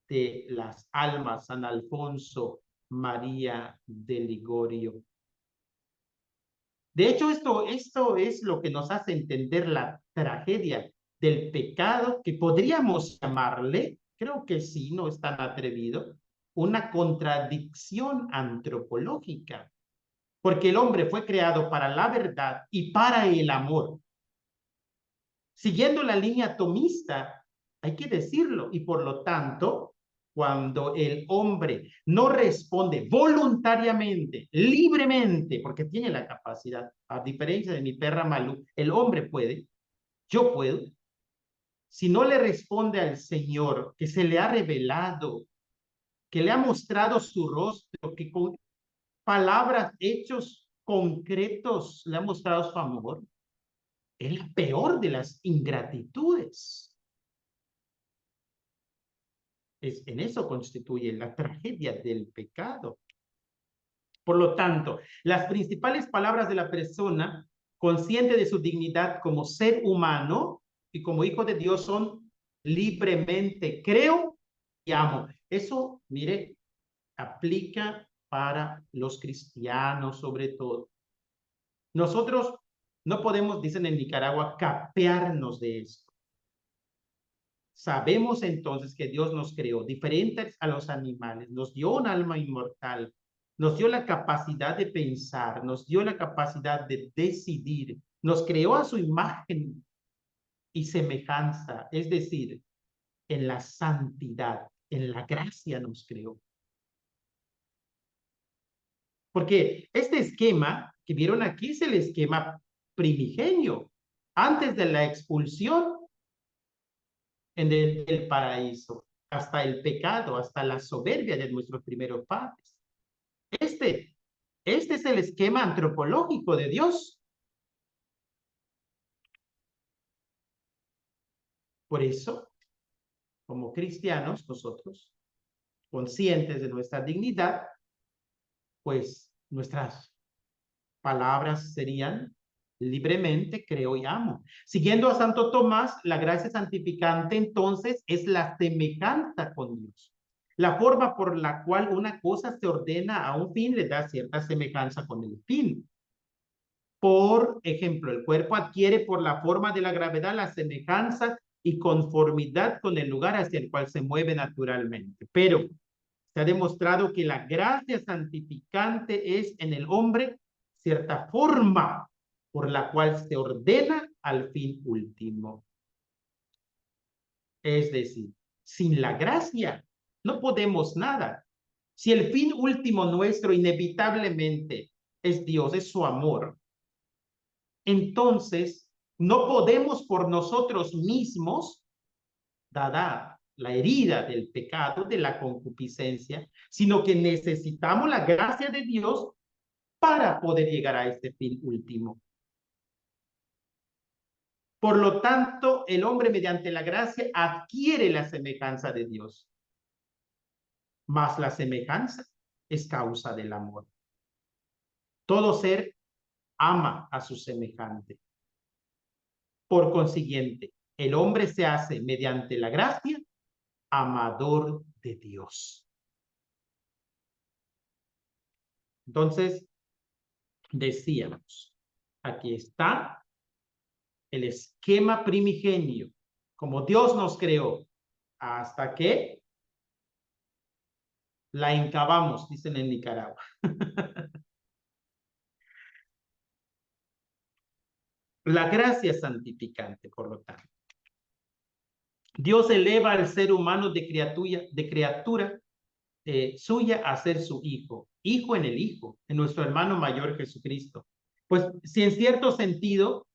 de las almas, San Alfonso María de Ligorio. De hecho, esto es lo que nos hace entender la tragedia del pecado, que podríamos llamarle, creo que sí, no es tan atrevido, una contradicción antropológica. Porque el hombre fue creado para la verdad y para el amor. Siguiendo la línea tomista, hay que decirlo, y por lo tanto, cuando el hombre no responde voluntariamente, libremente, porque tiene la capacidad, a diferencia de mi perra Malú, el hombre puede, yo puedo, si no le responde al Señor, que se le ha revelado, que le ha mostrado su rostro, que con palabras, hechos concretos le ha mostrado su amor, es la peor de las ingratitudes. En eso constituye la tragedia del pecado. Por lo tanto, las principales palabras de la persona consciente de su dignidad como ser humano y como hijo de Dios son libremente creo y amo. Eso, mire, aplica para los cristianos sobre todo. Nosotros no podemos, dicen en Nicaragua, capearnos de esto. Sabemos entonces que Dios nos creó diferentes a los animales, nos dio un alma inmortal, nos dio la capacidad de pensar, nos dio la capacidad de decidir, nos creó a su imagen y semejanza, es decir, en la santidad, en la gracia nos creó. Porque este esquema que vieron aquí es el esquema primigenio, antes de la expulsión en el paraíso, hasta el pecado, hasta la soberbia de nuestros primeros padres. Este es el esquema antropológico de Dios. Por eso, como cristianos, nosotros, conscientes de nuestra dignidad, pues nuestras palabras serían libremente creo y amo. Siguiendo a Santo Tomás, la gracia santificante entonces es la semejanza con Dios. La forma por la cual una cosa se ordena a un fin le da cierta semejanza con el fin. Por ejemplo, el cuerpo adquiere por la forma de la gravedad la semejanza y conformidad con el lugar hacia el cual se mueve naturalmente. Pero se ha demostrado que la gracia santificante es en el hombre cierta forma por la cual se ordena al fin último. Es decir, sin la gracia no podemos nada. Si el fin último nuestro inevitablemente es Dios, es su amor, entonces no podemos por nosotros mismos, dada la herida del pecado, de la concupiscencia, sino que necesitamos la gracia de Dios para poder llegar a este fin último. Por lo tanto, el hombre mediante la gracia adquiere la semejanza de Dios. Mas la semejanza es causa del amor. Todo ser ama a su semejante. Por consiguiente, el hombre se hace mediante la gracia amador de Dios. Entonces, decíamos, aquí está el esquema primigenio, como Dios nos creó, hasta que la encabamos, dicen en Nicaragua. La gracia santificante, por lo tanto. Dios eleva al ser humano de criatura suya a ser su hijo, hijo en el hijo, en nuestro hermano mayor Jesucristo. Pues si en cierto sentido,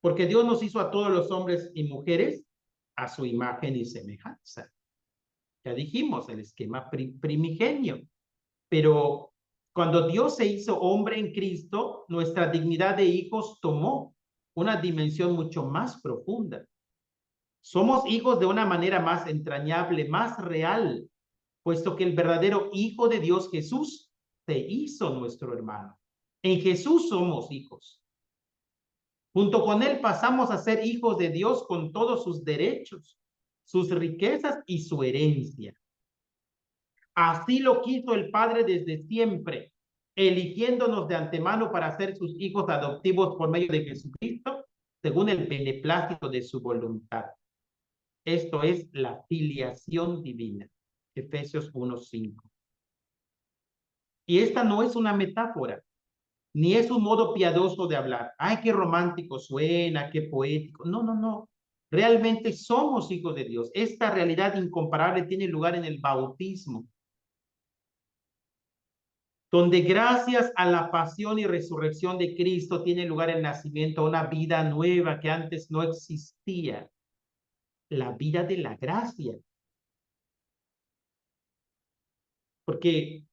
porque Dios nos hizo a todos los hombres y mujeres a su imagen y semejanza. Ya dijimos, el esquema primigenio. Pero cuando Dios se hizo hombre en Cristo, nuestra dignidad de hijos tomó una dimensión mucho más profunda. Somos hijos de una manera más entrañable, más real, puesto que el verdadero Hijo de Dios, Jesús, se hizo nuestro hermano. En Jesús somos hijos. Junto con Él pasamos a ser hijos de Dios con todos sus derechos, sus riquezas y su herencia. Así lo quiso el Padre desde siempre, eligiéndonos de antemano para ser sus hijos adoptivos por medio de Jesucristo, según el beneplácito de su voluntad. Esto es la filiación divina. Efesios 1:5. Y esta no es una metáfora, ni es un modo piadoso de hablar. Ay, qué romántico suena, qué poético. No, no, no. Realmente somos hijos de Dios. Esta realidad incomparable tiene lugar en el bautismo, donde gracias a la pasión y resurrección de Cristo tiene lugar el nacimiento a una vida nueva que antes no existía. La vida de la gracia. Porque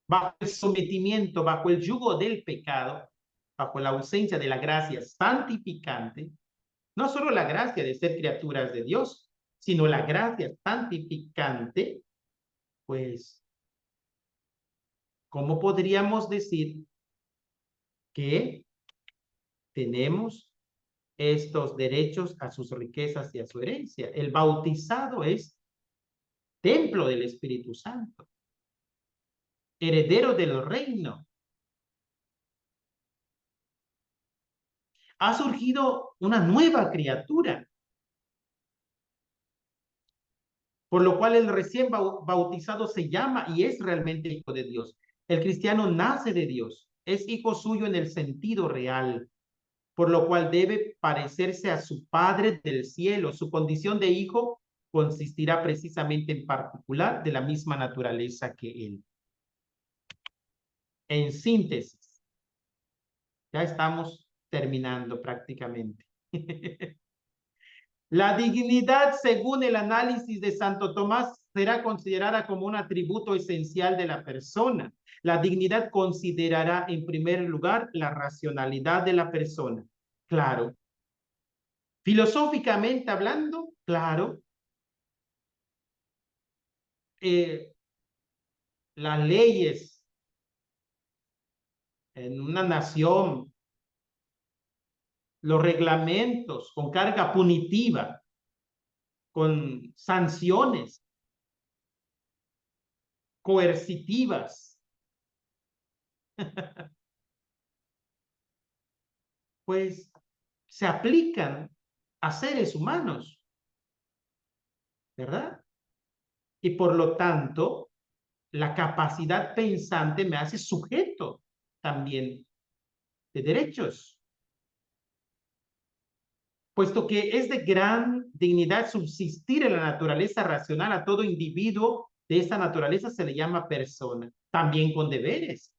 bajo el sometimiento, bajo el yugo del pecado, bajo la ausencia de la gracia santificante, no solo la gracia de ser criaturas de Dios, sino la gracia santificante, pues, ¿cómo podríamos decir que tenemos estos derechos a sus riquezas y a su herencia? El bautizado es templo del Espíritu Santo, heredero del reino. Ha surgido una nueva criatura, por lo cual el recién bautizado se llama y es realmente hijo de Dios. El cristiano nace de Dios, es hijo suyo en el sentido real, por lo cual debe parecerse a su Padre del cielo. Su condición de hijo consistirá precisamente en particular de la misma naturaleza que él. En síntesis, ya estamos terminando prácticamente. La dignidad, según el análisis de Santo Tomás, será considerada como un atributo esencial de la persona. La dignidad considerará en primer lugar la racionalidad de la persona. Claro. Filosóficamente hablando, claro. Las leyes en una nación, los reglamentos con carga punitiva, con sanciones coercitivas, pues se aplican a seres humanos, ¿verdad? Y por lo tanto, la capacidad pensante me hace sujeto también de derechos. puesto que es de gran dignidad subsistir en la naturaleza racional. A todo individuo de esta naturaleza se le llama persona, también con deberes.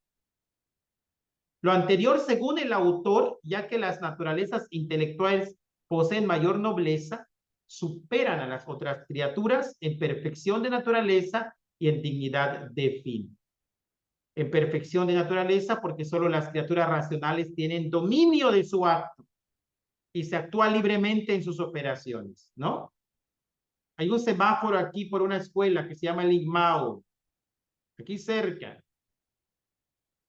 Lo anterior, según el autor, ya que las naturalezas intelectuales poseen mayor nobleza, superan a las otras criaturas en perfección de naturaleza y en dignidad de fin. En perfección de naturaleza, porque solo las criaturas racionales tienen dominio de su acto y se actúa libremente en sus operaciones, ¿no? Hay un semáforo aquí por una escuela que se llama el Igmao, aquí cerca.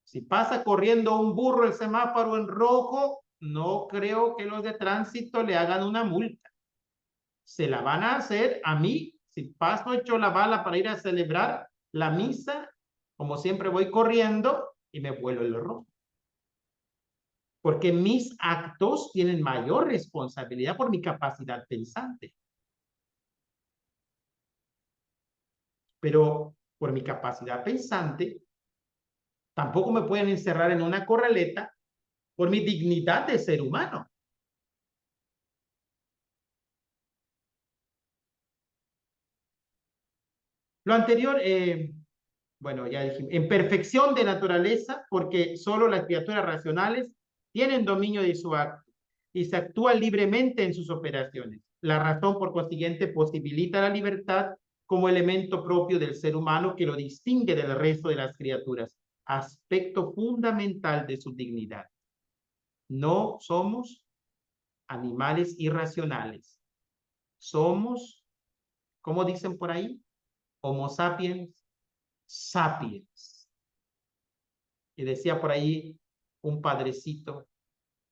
Si pasa corriendo un burro el semáforo en rojo, no creo que los de tránsito le hagan una multa. Se la van a hacer a mí, si paso hecho la bala para ir a celebrar la misa, como siempre voy corriendo y me vuelo el rojo. Porque mis actos tienen mayor responsabilidad por mi capacidad pensante. Pero por mi capacidad pensante, tampoco me pueden encerrar en una corraleta por mi dignidad de ser humano. Lo anterior, bueno, ya dijimos, en perfección de naturaleza, porque solo las criaturas racionales tienen dominio de su acto y se actúa libremente en sus operaciones. La razón, por consiguiente, posibilita la libertad como elemento propio del ser humano que lo distingue del resto de las criaturas, aspecto fundamental de su dignidad. No somos animales irracionales. Somos, ¿cómo dicen por ahí? Homo sapiens sapiens. Y decía por ahí un padrecito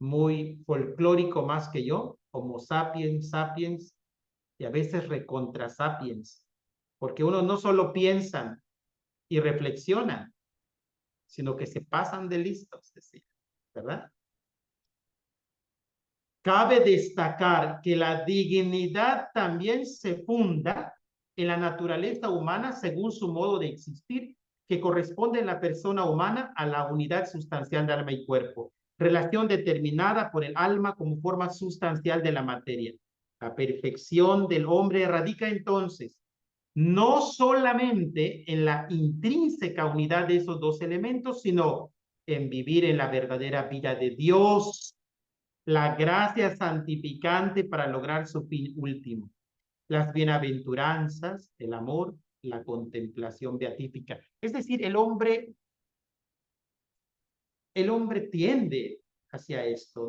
muy folclórico más que yo, Homo sapiens sapiens, y a veces recontra sapiens, porque uno no solo piensan y reflexionan, sino que se pasan de listos, decía, ¿verdad? Cabe destacar que la dignidad también se funda en la naturaleza humana según su modo de existir, que corresponde en la persona humana a la unidad sustancial de alma y cuerpo, relación determinada por el alma como forma sustancial de la materia. La perfección del hombre radica entonces no solamente en la intrínseca unidad de esos dos elementos, sino en vivir en la verdadera vida de Dios, la gracia santificante para lograr su fin último, las bienaventuranzas, el amor, la contemplación beatífica. Es decir, el hombre tiende hacia esto,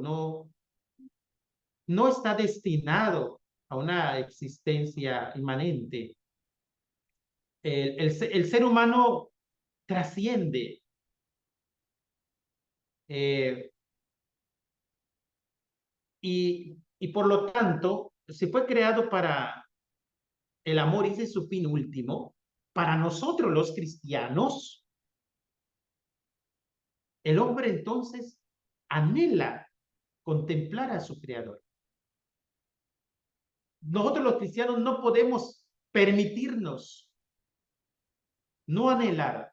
no está destinado a una existencia inmanente. El ser humano trasciende. Y por lo tanto, se fue creado para el amor, ese es su fin último. Para nosotros los cristianos, el hombre entonces anhela contemplar a su creador. Nosotros los cristianos no podemos permitirnos no anhelar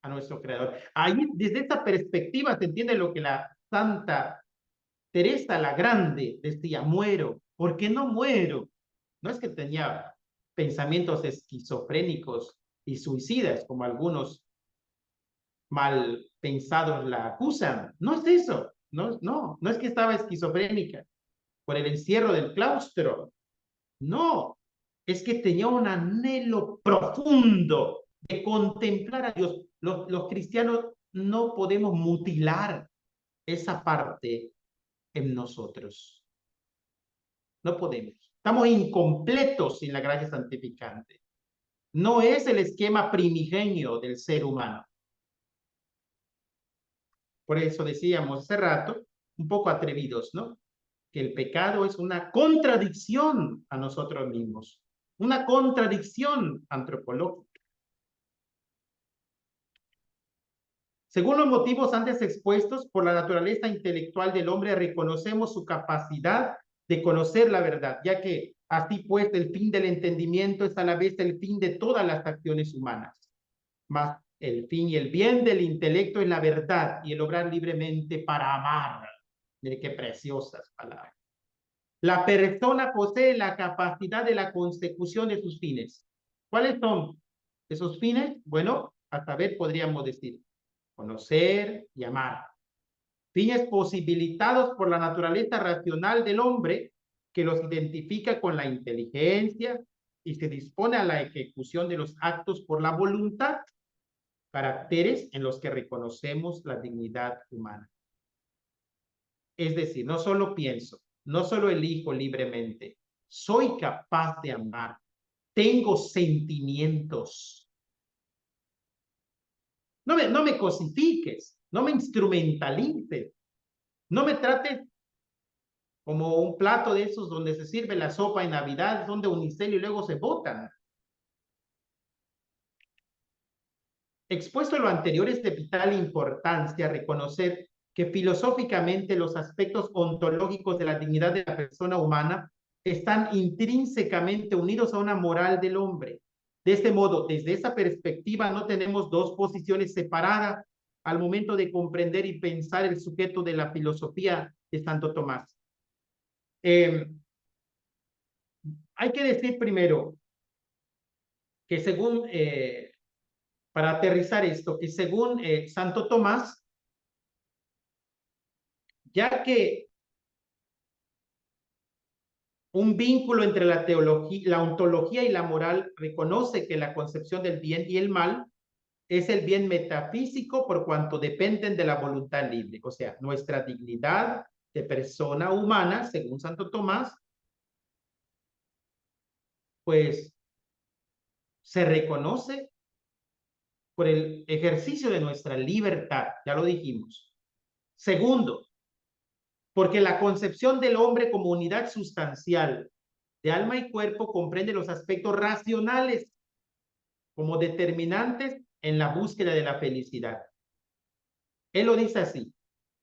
a nuestro creador. Ahí, desde esta perspectiva, se entiende lo que la Santa Teresa la Grande decía: muero. ¿Por qué no muero? No es que tenía pensamientos esquizofrénicos y suicidas, como algunos mal pensados la acusan. No es eso. No es que estaba esquizofrénica por el encierro del claustro. No, es que tenía un anhelo profundo de contemplar a Dios. Los cristianos no podemos mutilar esa parte en nosotros. No podemos. Estamos incompletos sin la gracia santificante. No es el esquema primigenio del ser humano. Por eso decíamos hace rato, un poco atrevidos, ¿no? Que el pecado es una contradicción a nosotros mismos, una contradicción antropológica. Según los motivos antes expuestos, por la naturaleza intelectual del hombre reconocemos su capacidad de conocer la verdad, ya que así pues el fin del entendimiento es a la vez el fin de todas las acciones humanas. Mas el fin y el bien del intelecto es la verdad y el obrar libremente para amar. Mire qué preciosas palabras. La persona posee la capacidad de la consecución de sus fines. ¿Cuáles son esos fines? Bueno, a saber podríamos decir, conocer y amar. Fines posibilitados por la naturaleza racional del hombre, que los identifica con la inteligencia y se dispone a la ejecución de los actos por la voluntad, caracteres en los que reconocemos la dignidad humana. Es decir, no solo pienso, no solo elijo libremente, soy capaz de amar, tengo sentimientos. No me cosifiques, no me instrumentalices, no me trates como un plato de esos donde se sirve la sopa en Navidad, son de unicel y luego se botan. Expuesto a lo anterior, es de vital importancia reconocer que filosóficamente los aspectos ontológicos de la dignidad de la persona humana están intrínsecamente unidos a una moral del hombre. De este modo, desde esa perspectiva, no tenemos dos posiciones separadas al momento de comprender y pensar el sujeto de la filosofía de Santo Tomás. Hay que decir primero que según, para aterrizar esto, que según Santo Tomás, ya que un vínculo entre la teología, la ontología y la moral reconoce que la concepción del bien y el mal es el bien metafísico por cuanto dependen de la voluntad libre. O sea, nuestra dignidad de persona humana, según Santo Tomás, pues se reconoce por el ejercicio de nuestra libertad, ya lo dijimos. Segundo, porque la concepción del hombre como unidad sustancial de alma y cuerpo comprende los aspectos racionales como determinantes en la búsqueda de la felicidad. Él lo dice así: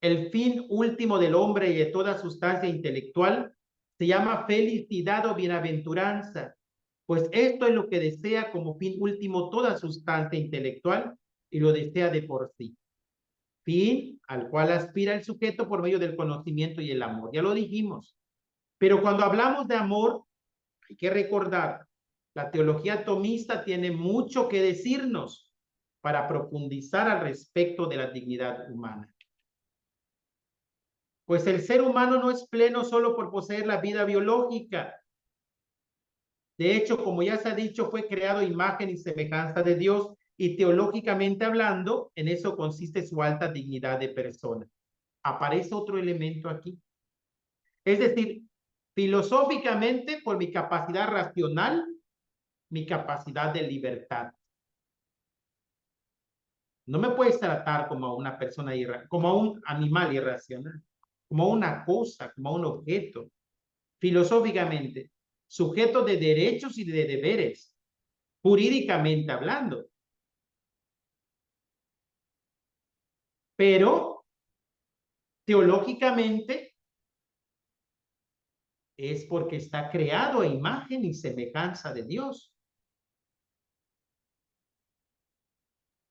el fin último del hombre y de toda sustancia intelectual se llama felicidad o bienaventuranza, pues esto es lo que desea como fin último toda sustancia intelectual y lo desea de por sí. Fin al cual aspira el sujeto por medio del conocimiento y el amor. Ya lo dijimos. Pero cuando hablamos de amor, hay que recordar, la teología tomista tiene mucho que decirnos para profundizar al respecto de la dignidad humana. Pues el ser humano no es pleno solo por poseer la vida biológica. De hecho, como ya se ha dicho, fue creado a imagen y semejanza de Dios, y teológicamente hablando, en eso consiste su alta dignidad de persona. Aparece otro elemento aquí. Es decir, filosóficamente, por mi capacidad racional, mi capacidad de libertad. No me puedes tratar como a una persona como a un animal irracional, como a una cosa, como a un objeto. Filosóficamente, sujeto de derechos y de deberes, jurídicamente hablando. Pero teológicamente es porque está creado a imagen y semejanza de Dios.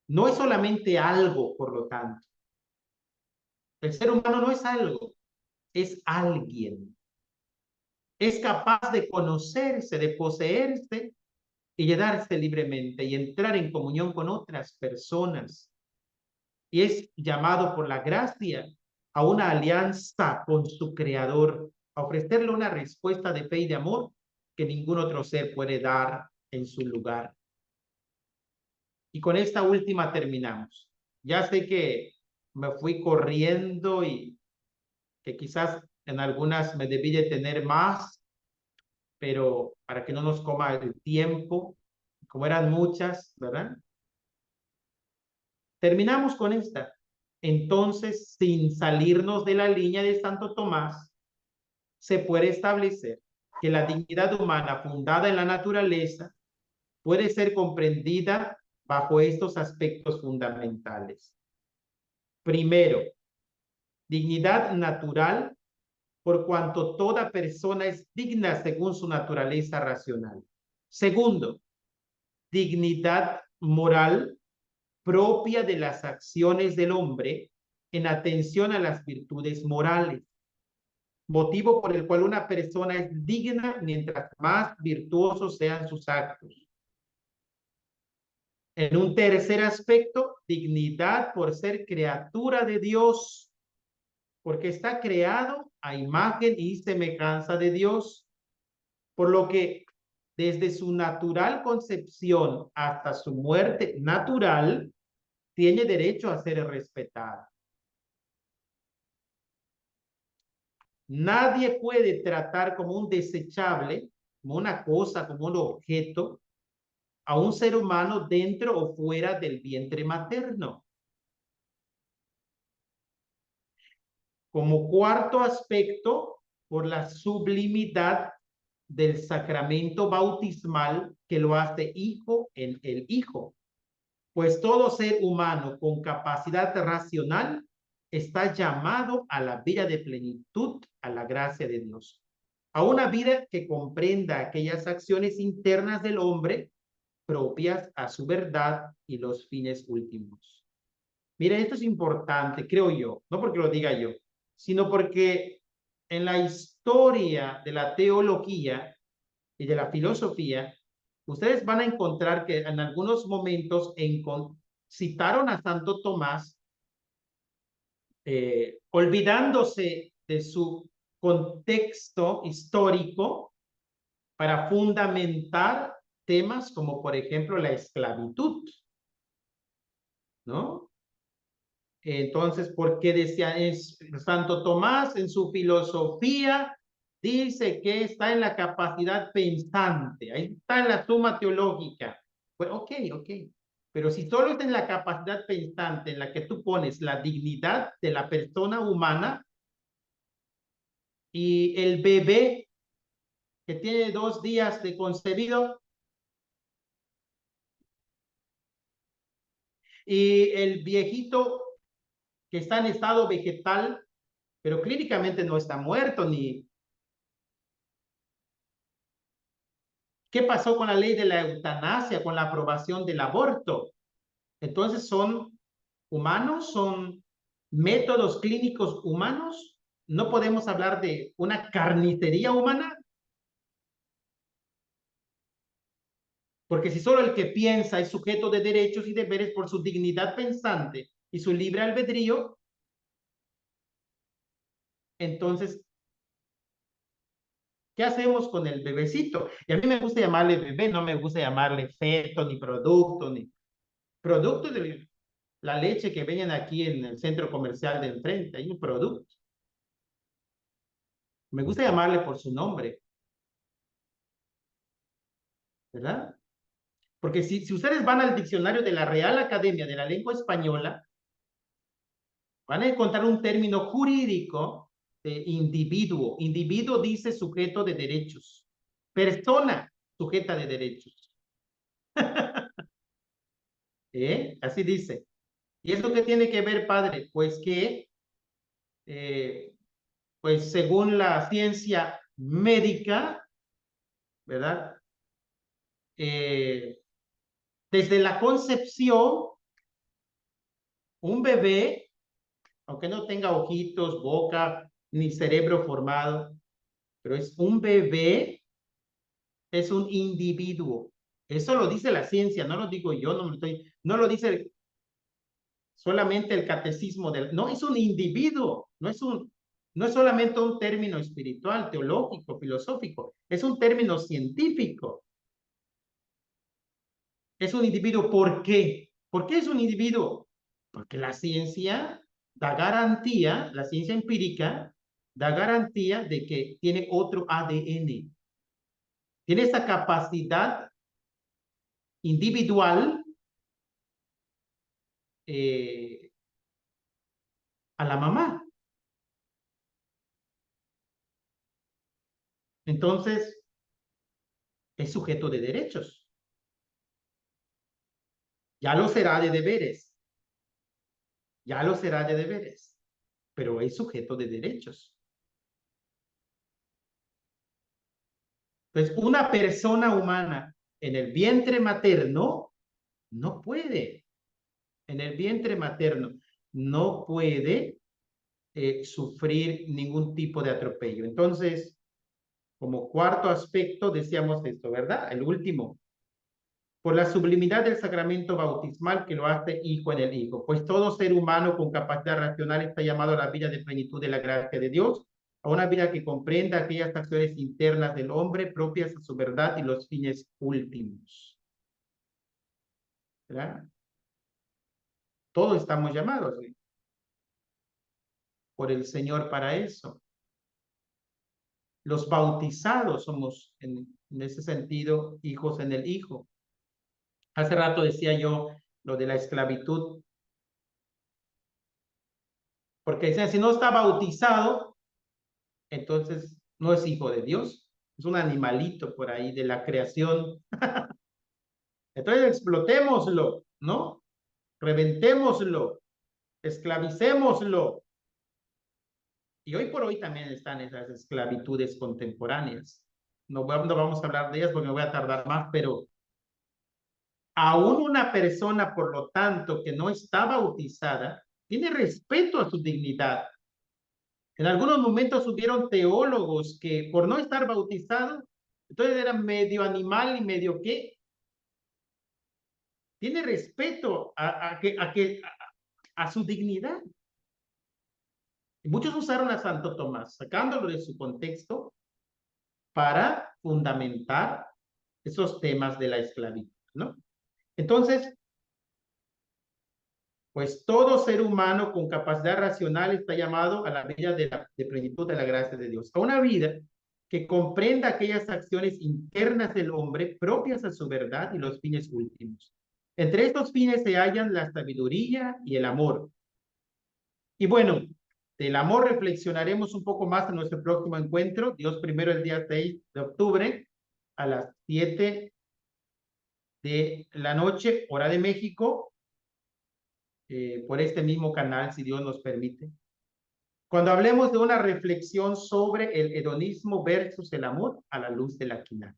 No es solamente algo, por lo tanto. El ser humano no es algo, es alguien. Es capaz de conocerse, de poseerse y de darse libremente y entrar en comunión con otras personas. Y es llamado por la gracia a una alianza con su creador, a ofrecerle una respuesta de fe y de amor que ningún otro ser puede dar en su lugar. Y con esta última terminamos. Ya sé que me fui corriendo y que quizás en algunas me debí de tener más, pero para que no nos coma el tiempo, como eran muchas, ¿verdad? Terminamos con esta. Entonces, sin salirnos de la línea de Santo Tomás, se puede establecer que la dignidad humana fundada en la naturaleza puede ser comprendida bajo estos aspectos fundamentales. Primero, dignidad natural, por cuanto toda persona es digna según su naturaleza racional. Segundo, dignidad moral propia de las acciones del hombre en atención a las virtudes morales. motivo por el cual una persona es digna mientras más virtuosos sean sus actos. En un tercer aspecto, dignidad por ser criatura de Dios, porque está creado a imagen y semejanza de Dios, por lo que desde su natural concepción hasta su muerte natural, tiene derecho a ser respetado. Nadie puede tratar como un desechable, como una cosa, como un objeto, a un ser humano dentro o fuera del vientre materno. Como cuarto aspecto, por la sublimidad del sacramento bautismal que lo hace hijo en el hijo. Pues todo ser humano con capacidad racional está llamado a la vida de plenitud, a la gracia de Dios. A una vida que comprenda aquellas acciones internas del hombre propias a su verdad y los fines últimos. Miren, esto es importante, creo yo, no porque lo diga yo, sino porque en la historia de la teología y de la filosofía, ustedes van a encontrar que en algunos momentos citaron a Santo Tomás, olvidándose de su contexto histórico para fundamentar temas como, por ejemplo, la esclavitud, ¿no? Entonces, porque decía Santo Tomás en su filosofía dice que está en la capacidad pensante, ahí está en la suma teológica. Pues, ok, pero si solo está en la capacidad pensante en la que tú pones la dignidad de la persona humana y el bebé que tiene 2 días de concebido y el viejito que está en estado vegetal, pero clínicamente no está muerto ni... ¿Qué pasó con la ley de la eutanasia, con la aprobación del aborto? Entonces, ¿son humanos? ¿Son métodos clínicos humanos? ¿No podemos hablar de una carnicería humana? Porque si solo el que piensa es sujeto de derechos y deberes por su dignidad pensante y su libre albedrío, entonces, ¿qué hacemos con el bebecito? Y a mí me gusta llamarle bebé, no me gusta llamarle feto, ni producto de la leche que venden aquí en el centro comercial de enfrente. Hay un producto. Me gusta llamarle por su nombre, ¿verdad? Porque si ustedes van al diccionario de la Real Academia de la Lengua Española, van a encontrar un término jurídico de individuo. Individuo dice sujeto de derechos. Persona, sujeta de derechos. Así dice. ¿Y eso qué tiene que ver, padre? Pues que, pues según la ciencia médica, ¿verdad? Desde la concepción, un bebé, aunque no tenga ojitos, boca, ni cerebro formado, pero es un bebé, es un individuo. Eso lo dice la ciencia, no lo digo yo, no lo dice solamente el catecismo no, es un individuo, no es solamente un término espiritual, teológico, filosófico, es un término científico. Es un individuo, ¿por qué? ¿Por qué es un individuo? Porque la ciencia da garantía, la ciencia empírica da garantía de que tiene otro ADN. Tiene esa capacidad individual a la mamá. Entonces, es sujeto de derechos. Ya lo será de deberes. Ya lo será de deberes. Pero es sujeto de derechos. Entonces, una persona humana en el vientre materno no puede. En el vientre materno no puede sufrir ningún tipo de atropello. Entonces, como cuarto aspecto, decíamos esto, ¿verdad? El último. Por la sublimidad del sacramento bautismal que lo hace hijo en el hijo. Pues todo ser humano con capacidad racional está llamado a la vida de plenitud de la gracia de Dios, a una vida que comprenda aquellas acciones internas del hombre propias a su verdad y los fines últimos. ¿Verdad? Todos estamos llamados por el Señor para eso. Los bautizados somos, en ese sentido, hijos en el Hijo. Hace rato decía yo lo de la esclavitud, porque decían, si no está bautizado, entonces no es hijo de Dios, es un animalito por ahí de la creación. Entonces explotémoslo, ¿no? Reventémoslo, esclavicémoslo. Y hoy por hoy también están esas esclavitudes contemporáneas. No vamos a hablar de ellas porque me voy a tardar más, pero aún una persona, por lo tanto, que no está bautizada, tiene respeto a su dignidad. En algunos momentos hubieron teólogos que por no estar bautizados, entonces eran medio animal y medio qué. Tiene respeto a su dignidad. Y muchos usaron a Santo Tomás, sacándolo de su contexto, para fundamentar esos temas de la esclavitud, ¿no? Entonces, pues todo ser humano con capacidad racional está llamado a la vida de plenitud de la gracia de Dios, a una vida que comprenda aquellas acciones internas del hombre propias a su verdad y los fines últimos. Entre estos fines se hallan la sabiduría y el amor. Y bueno, del amor reflexionaremos un poco más en nuestro próximo encuentro. Dios primero, el día 6 de octubre, a las 7 de la noche, hora de México, por este mismo canal, si Dios nos permite. Cuando hablemos de una reflexión sobre el hedonismo versus el amor a la luz de la quina.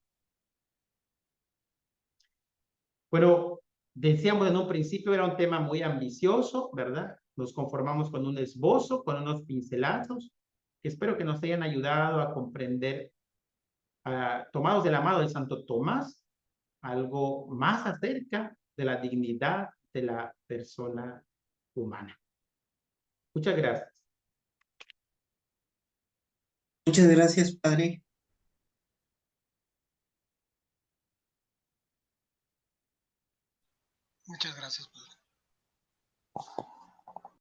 Bueno, decíamos en un principio, era un tema muy ambicioso, ¿verdad? Nos conformamos con un esbozo, con unos pincelazos, que espero que nos hayan ayudado a comprender, tomados de la mano de Santo Tomás, algo más acerca de la dignidad de la persona humana. Muchas gracias. Muchas gracias, Padre. Muchas gracias, Padre.